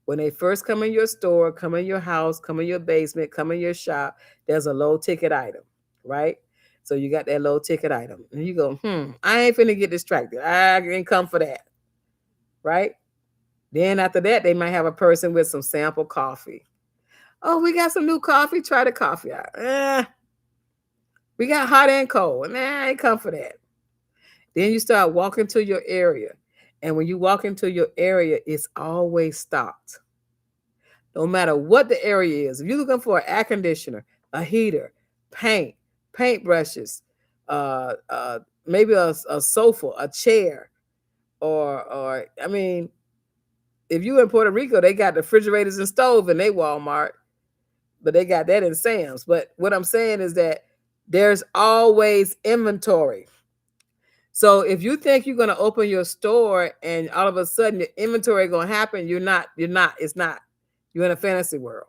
[SPEAKER 1] When they first come in your store, come in your house, come in your basement, come in your shop, there's a low ticket item, right? So you got that low ticket item. And you go, I ain't finna get distracted. I ain't come for that, right? Then after that, they might have a person with some sample coffee. Oh, we got some new coffee. Try the coffee out. We got hot and cold. Nah, I ain't come for that. Then you start walking to your area. And when you walk into your area, it's always stocked. No matter what the area is. If you're looking for an air conditioner, a heater, paint brushes, maybe a sofa, a chair, or I mean, if you in Puerto Rico, they got the refrigerators and stove in their Walmart. but they got that in Sam's. But what I'm saying is that there's always inventory. So if you think you're gonna open your store and all of a sudden your inventory gonna happen, you're not. It's not. You're in a fantasy world.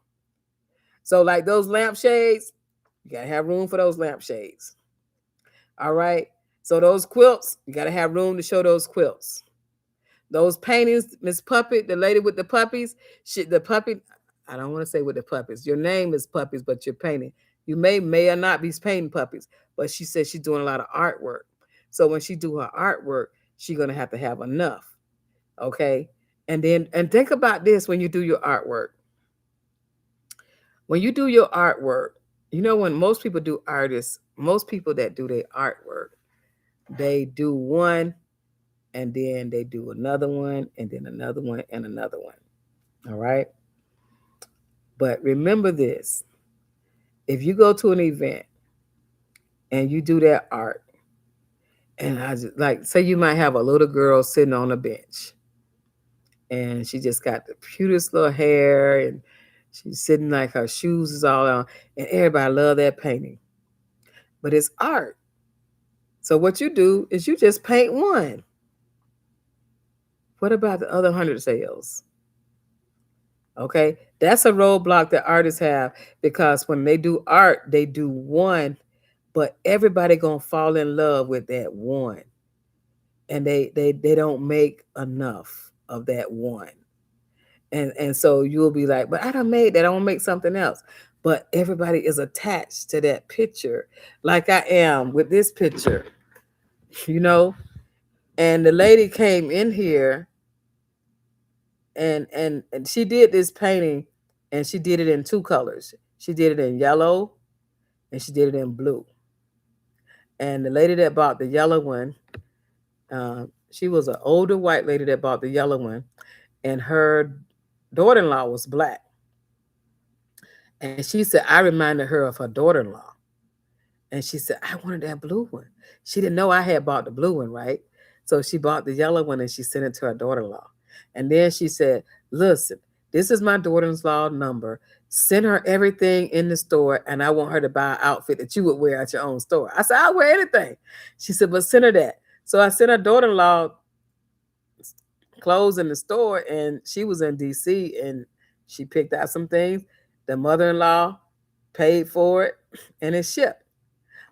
[SPEAKER 1] So like those lampshades, you gotta have room for those lampshades. All right. So those quilts, you gotta have room to show those quilts. Those paintings, Miss Puppet, the lady with the puppies, the puppy. I don't want to say with the puppies. Your name is puppies, but you're painting. You may or not be painting puppies, but she says she's doing a lot of artwork. So when she do her artwork, she's gonna have to have enough. Okay. And think about this when you do your artwork. When you do your artwork, you know when most people do artists, most people that do their artwork, they do one and then they do another one and then another one and another one. All right. But remember this, if you go to an event and you do that art, and I just like, say you might have a little girl sitting on a bench and she just got the cutest little hair and she's sitting like her shoes is all on, and everybody love that painting. But it's art. So what you do is you just paint one. What about the other 100 sales? Okay, that's a roadblock that artists have, because when they do art, they do one, but everybody gonna fall in love with that one, and they don't make enough of that one, and so you'll be like, but I done made that, I want to make something else, but everybody is attached to that picture, like I am with this picture, you know. And the lady came in here and she did this painting, and she did it in two colors. She did it in yellow and she did it in blue. And the lady that bought the yellow one, she was an older white lady that bought the yellow one, and her daughter-in-law was black. And she said I reminded her of her daughter-in-law. And she said, I wanted that blue one. She didn't know I had bought the blue one, right? So she bought the yellow one and she sent it to her daughter-in-law. And then she said, listen, this is my daughter-in-law number. Send her everything in the store, and I want her to buy an outfit that you would wear at your own store. I said, I'll wear anything. She said, but send her that. So I sent her daughter-in-law clothes in the store, and she was in DC, and she picked out some things. The mother-in-law paid for it, and it shipped.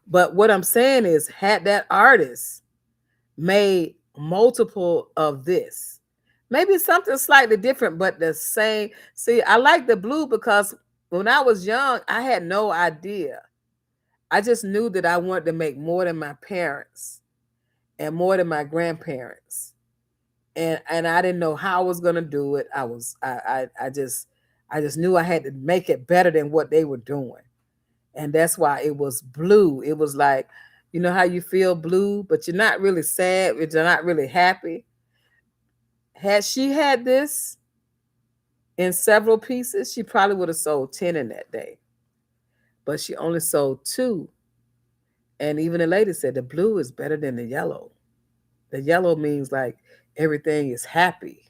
[SPEAKER 1] But what I'm saying is, had that artist made multiple of this, maybe something slightly different, but the same. See, I like the blue because when I was young, I had no idea. I just knew that I wanted to make more than my parents and more than my grandparents. And I didn't know how I was gonna do it. I just knew I had to make it better than what they were doing. And that's why it was blue. It was like, you know how you feel blue, but you're not really sad, but you're not really happy. Had she had this in several pieces, she probably would have sold 10 in that day. But she only sold 2. And even the lady said the blue is better than the yellow. The yellow means like everything is happy.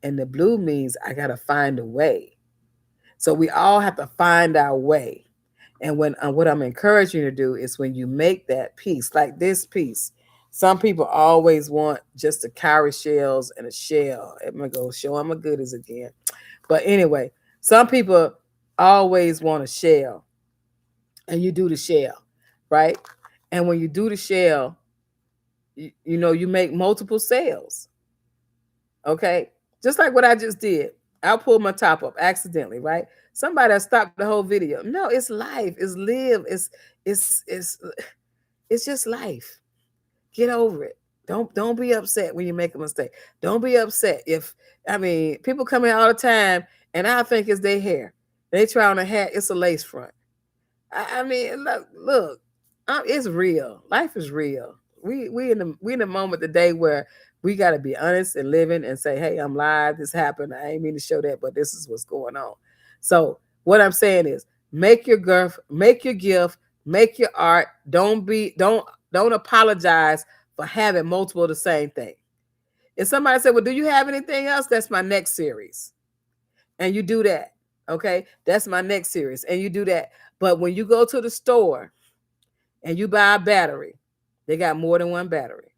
[SPEAKER 1] And the blue means I got to find a way. So we all have to find our way. And when what I'm encouraging you to do is when you make that piece, like this piece, some people always want just the cowrie shells and a shell. I'm gonna go show them my goodies again. But anyway, some people always want a shell, and you do the shell, right? And when you do the shell, you know, you make multiple sales. Okay, just like what I just did. I'll pull my top up accidentally, right? Somebody stopped the whole video. No, it's life. It's live. It's it's it's just life. Get over it. Don't be upset when you make a mistake. Don't be upset if, I mean, people come in all the time and I think it's their hair. They try on a hat, it's a lace front. I mean, look, it's real. Life is real. We in the moment today where we got to be honest and living and say, hey, I'm live. This happened. I ain't mean to show that, but this is what's going on. So what I'm saying is, make your gift, make your art. Don't apologize for having multiple of the same thing. If somebody said, well, do you have anything else? That's my next series. And you do that. Okay, that's my next series. And you do that. But when you go to the store and you buy a battery, they got more than one battery.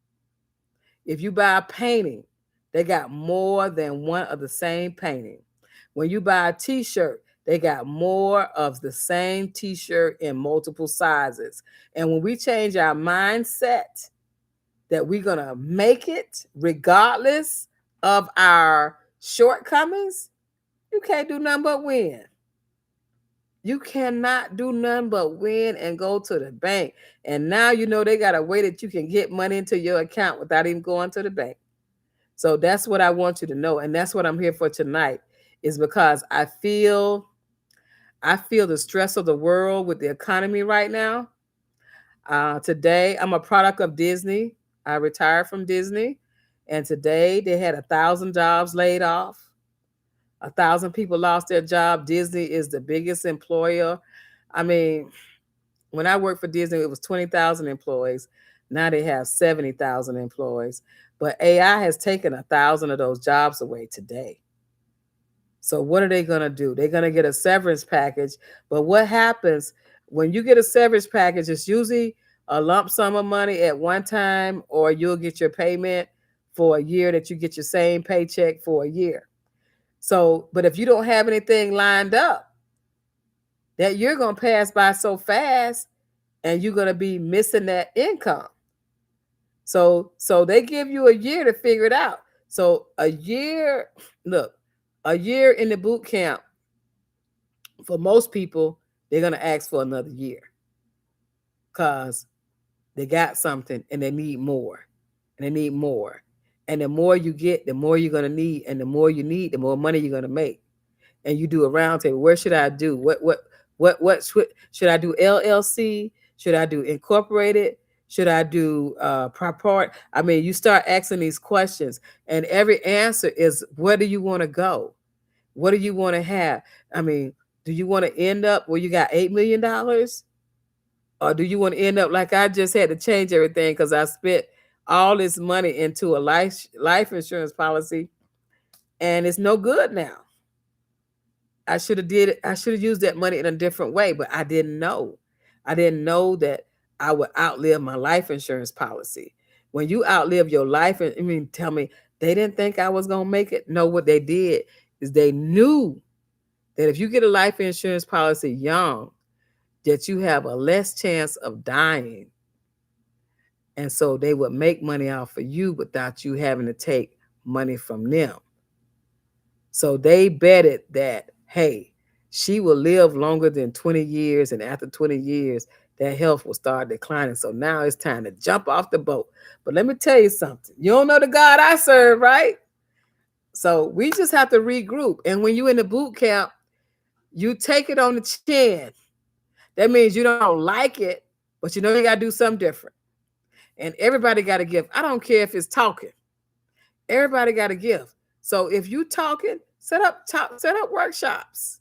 [SPEAKER 1] If you buy a painting, they got more than one of the same painting. When you buy a t-shirt, they got more of the same t-shirt in multiple sizes. And when we change our mindset that we're going to make it regardless of our shortcomings, you can't do nothing but win. You cannot do nothing but win and go to the bank. And now you know they got a way that you can get money into your account without even going to the bank. So that's what I want you to know. And that's what I'm here for tonight, is because I feel the stress of the world with the economy right now. Today, I'm a product of Disney. I retired from Disney. And today they had 1,000 jobs laid off. 1,000 people lost their job. Disney is the biggest employer. I mean, when I worked for Disney, it was 20,000 employees. Now they have 70,000 employees. But AI has taken 1,000 of those jobs away today. So what are they going to do? They're going to get a severance package. But what happens when you get a severance package? It's usually a lump sum of money at one time, or you'll get your payment for a year that you get your same paycheck for a year. So, but if you don't have anything lined up, that you're going to pass by so fast and you're going to be missing that income. So they give you a year to figure it out. So a year in the boot camp, for most people, they're going to ask for another year because they got something and they need more and they need more. And the more you get, the more you're going to need. And the more you need, the more money you're going to make. And you do a roundtable. Where should I do? What should I do? LLC? Should I do incorporated? Should I do proprietary? I mean, you start asking these questions, and every answer is, where do you want to go? What do you want to have? I mean, do you want to end up where you got $8 million? Or do you want to end up like I just had to change everything because I spent all this money into a life insurance policy and it's no good now? I should have used that money in a different way, but I didn't know. I didn't know that I would outlive my life insurance policy. When you outlive your life, tell me, they didn't think I was going to make it? No, what they did is they knew that if you get a life insurance policy young, that you have a less chance of dying. And so they would make money off of you without you having to take money from them. So they betted that, hey, she will live longer than 20 years. And after 20 years, that health will start declining. So now it's time to jump off the boat. But let me tell you something. You don't know the God I serve, right? So we just have to regroup. And when you're in the boot camp, you take it on the chin. That means you don't like it, but you know you got to do something different. And everybody got to give. I don't care if it's talking. Everybody got to give. So if you talking, set up workshops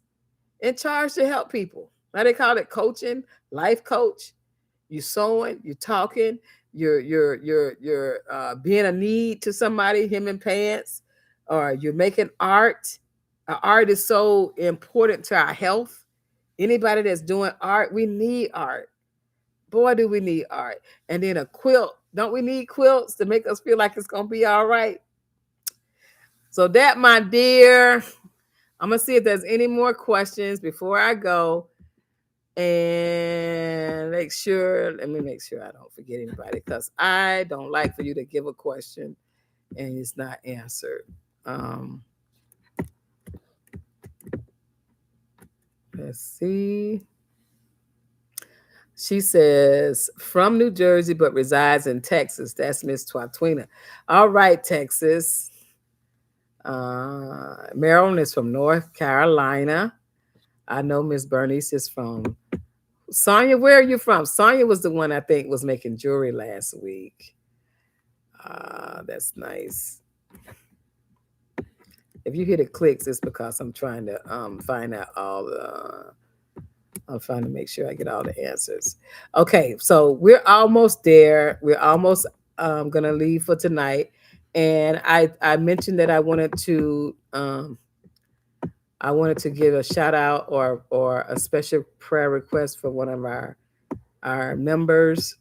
[SPEAKER 1] and charge to help people. Now they call it coaching, life coach. You sewing, you talking, you're being a need to somebody, him in pants, or you're making art. Art is so important to our health. Anybody that's doing art, we need art. Boy, do we need art. And then a quilt. Don't we need quilts to make us feel like it's going to be all right? So that, my dear, I'm going to see if there's any more questions before I go. And let me make sure I don't forget anybody, because I don't like for you to give a question and it's not answered. Let's see. She says, from New Jersey, but resides in Texas. That's Miss Twatwina. All right, Texas. Marilyn is from North Carolina. I know Miss Bernice is from. Sonia, where are you from? Sonia was the one I think was making jewelry last week. That's nice. If you hear the clicks, it's because I'm trying to find out all the. I'm trying to make sure I get all the answers. Okay, so we're almost there. We're almost going to leave for tonight. And I mentioned that I wanted to I wanted to give a shout out or a special prayer request for one of our members.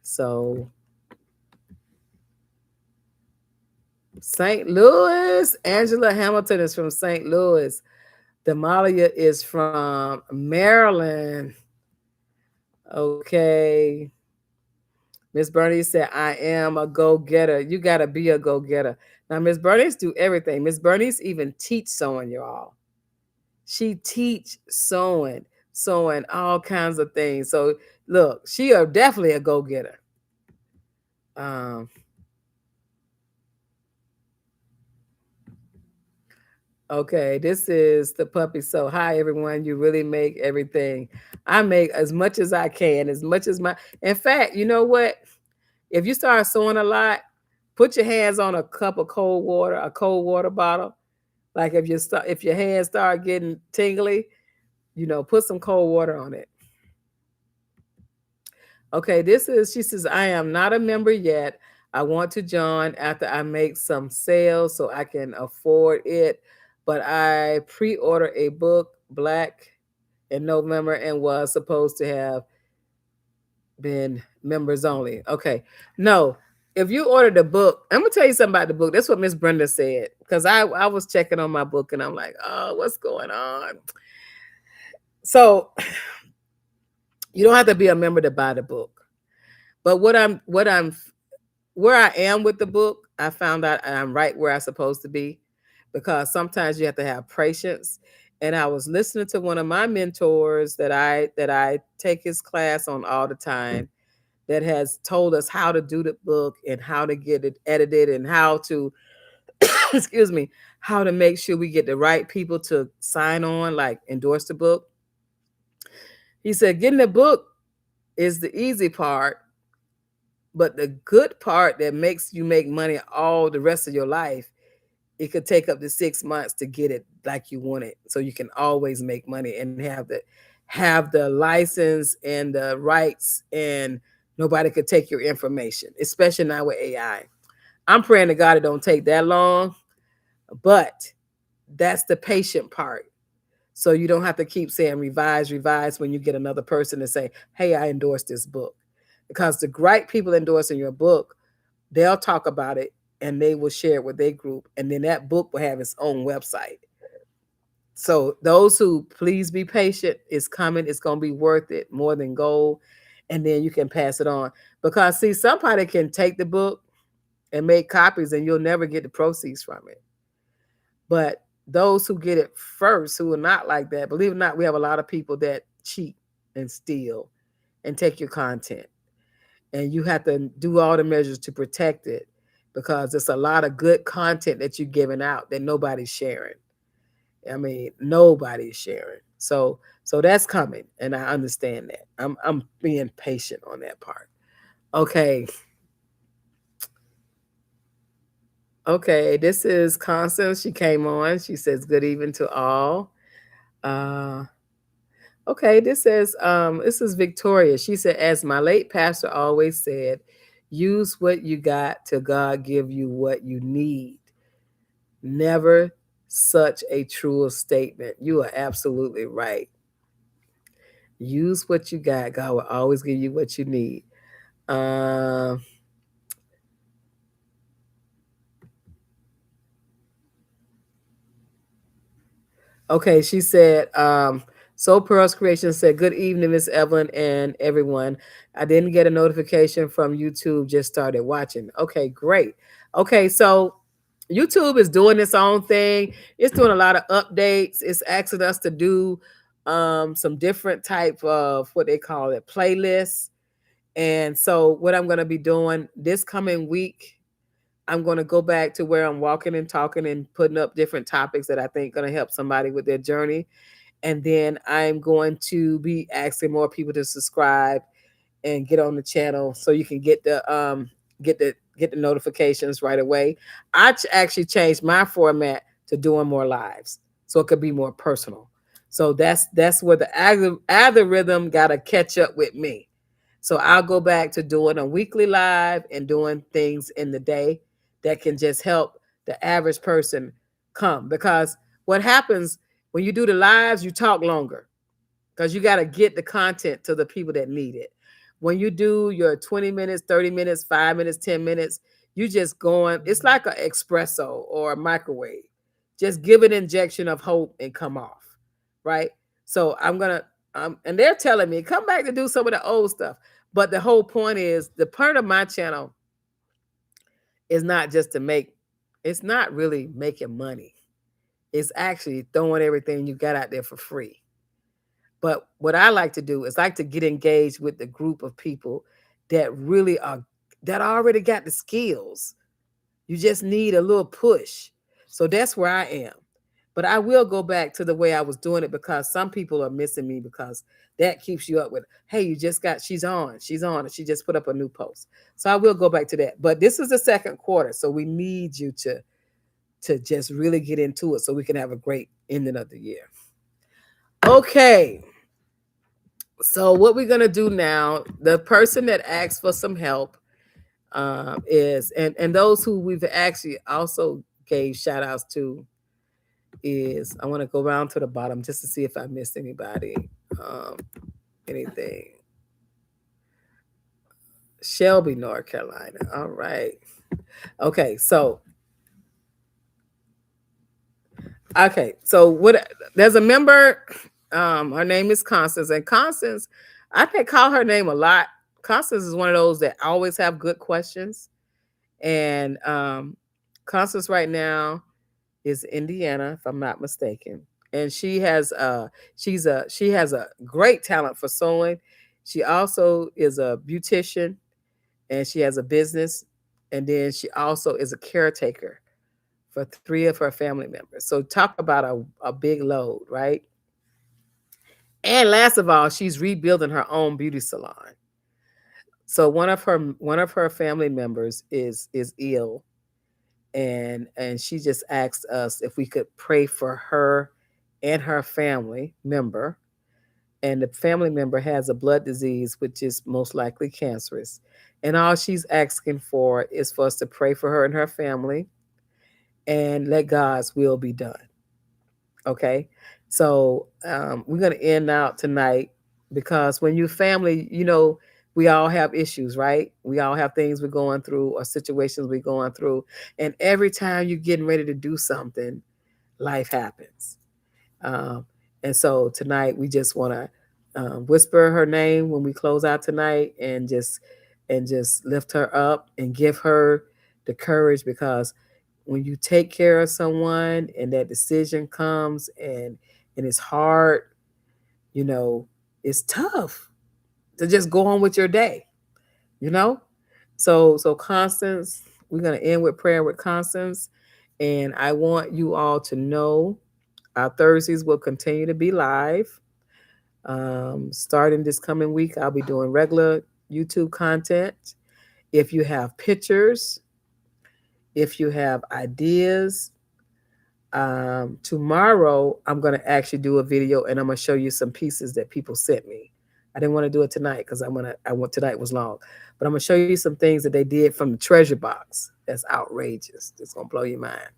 [SPEAKER 1] So St. Louis, Angela Hamilton is from St. Louis. Damalia is from Maryland. Okay. Miss Bernice said, I am a go-getter. You gotta be a go-getter. Now, Miss Bernice do everything. Miss Bernice even teach sewing, y'all. She teach sewing all kinds of things. So look, she are definitely a go-getter. Um, okay, this is the puppy. So hi everyone. You really make everything. I make as much as I can, as much as my in fact, you know what? If you start sewing a lot, put your hands on a cup of cold water, a cold water bottle. Like if your hands start getting tingly, put some cold water on it. Okay, she says, I am not a member yet. I want to join after I make some sales so I can afford it. But I pre-ordered a book, Black, in November and was supposed to have been members only. Okay. No, if you ordered the book, I'm gonna tell you something about the book. That's what Miss Brenda said. Because I was checking on my book and I'm like, oh, what's going on? So you don't have to be a member to buy the book. But where I am with the book, I found out I'm right where I'm supposed to be because sometimes you have to have patience. And I was listening to one of my mentors that I take his class on all the time that has told us how to do the book and how to get it edited and how to excuse me, how to make sure we get the right people to sign on, like endorse the book. He said getting the book is the easy part, but the good part that makes you make money all the rest of your life, it could take up to 6 months to get it like you want it. So you can always make money and have the license and the rights, and nobody could take your information, especially now with AI. I'm praying to God it don't take that long, but that's the patient part. So you don't have to keep saying revise, revise when you get another person to say, hey, I endorse this book. Because the right people endorsing your book, they'll talk about it and they will share it with their group. And then that book will have its own website. So those who please be patient, it's coming. It's going to be worth it more than gold. And then you can pass it on. Because see, somebody can take the book and make copies and you'll never get the proceeds from it. But those who get it first, who are not like that, believe it or not, we have a lot of people that cheat and steal and take your content. And you have to do all the measures to protect it because there's a lot of good content that you're giving out that nobody's sharing. I mean, nobody's sharing. So that's coming, and I understand that. I'm being patient on that part. Okay. Okay, this is Constance. She came on. She says, good evening to all. Okay, this is Victoria. She said, as my late pastor always said, use what you got till God give you what you need. Never such a true statement. You are absolutely right. Use what you got. God will always give you what you need. Okay, she said, So Pearl's Creation said, good evening, Miss Evelyn and everyone. I didn't get a notification from YouTube, just started watching. Okay, great. Okay, so YouTube is doing its own thing. It's doing a lot of updates. It's asking us to do some different type of what they call it, playlists. And so what I'm going to be doing this coming week, I'm going to go back to where I'm walking and talking and putting up different topics that I think going to help somebody with their journey. And then I'm going to be asking more people to subscribe and get on the channel so you can get the notifications right away. I actually changed my format to doing more lives so it could be more personal. So that's where the algorithm got to catch up with me. So I'll go back to doing a weekly live and doing things in the day that can just help the average person come, because what happens when you do the lives, you talk longer because you got to get the content to the people that need it. When you do your 20 minutes, 30 minutes, 5 minutes, 10 minutes, you just going, it's like an espresso or a microwave. Just give an injection of hope and come off. Right. So I'm going to, and they're telling me, come back to do some of the old stuff. But the whole point is the part of my channel is not just to make, it's not really making money. It's actually throwing everything you got out there for free. But what I like to do is like to get engaged with the group of people that really are, that already got the skills. You just need a little push. So that's where I am. But I will go back to the way I was doing it because some people are missing me because that keeps you up with, hey, you just got, she's on, and she just put up a new post. So I will go back to that. But this is the second quarter. So we need you to just really get into it so we can have a great ending of the year. Okay. So what we're gonna do now, the person that asked for some help is, and those who we've actually also gave shout outs to is, I want to go around to the bottom just to see if I missed anybody. Anything. Shelby, North Carolina. All right. Okay, so what, there's a member, her name is Constance, and Constance, I can call her name a lot. Constance is one of those that always have good questions. And Constance right now is Indiana, if I'm not mistaken. And she has she has a great talent for sewing. She also is a beautician and she has a business. And then she also is a caretaker for 3 of her family members. So talk about a big load, right? And last of all, she's rebuilding her own beauty salon. So one of her family members is ill, and she just asked us if we could pray for her and her family member. And the family member has a blood disease, which is most likely cancerous. And all she's asking for is for us to pray for her and her family and let God's will be done. Okay. So we're going to end out tonight because when you family, we all have issues, right? We all have things we're going through or situations we're going through. And every time you're getting ready to do something, life happens. And so tonight we just want to whisper her name when we close out tonight and just lift her up and give her the courage, because when you take care of someone and that decision comes and it's hard, it's tough to just go on with your day, So Constance, we're going to end with prayer with Constance. And I want you all to know our Thursdays will continue to be live. Starting this coming week, I'll be doing regular YouTube content. If you have pictures, if you have ideas, tomorrow I'm going to actually do a video and I'm going to show you some pieces that people sent me. I didn't want to do it tonight because tonight was long, but I'm going to show you some things that they did from the treasure box. That's outrageous. It's going to blow your mind.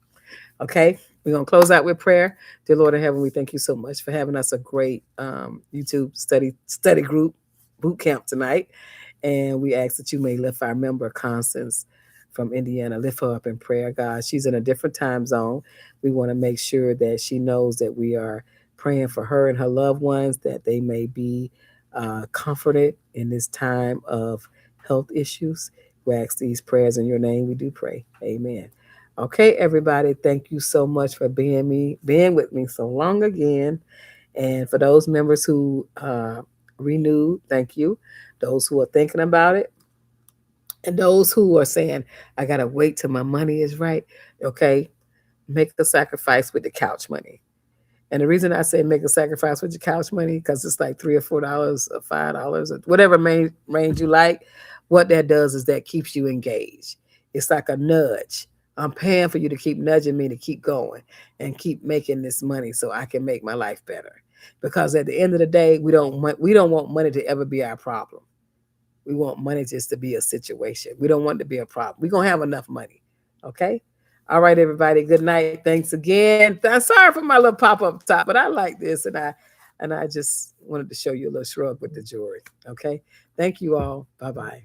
[SPEAKER 1] Okay. We're going to close out with prayer. Dear Lord in heaven, we thank you so much for having us a great YouTube study group boot camp tonight. And we ask that you may lift our member, Constance, from Indiana, lift her up in prayer, God. She's in a different time zone. We want to make sure that she knows that we are praying for her and her loved ones, that they may be comforted in this time of health issues. We ask these prayers in your name. We do pray. Amen. Okay, everybody, thank you so much for being with me so long again. And for those members who renewed, thank you. Those who are thinking about it, and those who are saying, I got to wait till my money is right. Okay, make a sacrifice with the couch money. And the reason I say make a sacrifice with your couch money, because it's like $3 or $4 or $5 or whatever range you like. What that does is that keeps you engaged. It's like a nudge. I'm paying for you to keep nudging me to keep going and keep making this money so I can make my life better. Because at the end of the day, we don't want money to ever be our problem. We want money just to be a situation. We don't want it to be a problem. We're going to have enough money. Okay? All right, everybody. Good night. Thanks again. I'm sorry for my little pop-up top, but I like this, and I just wanted to show you a little shrug with the jewelry. Okay. Thank you all. Bye-bye.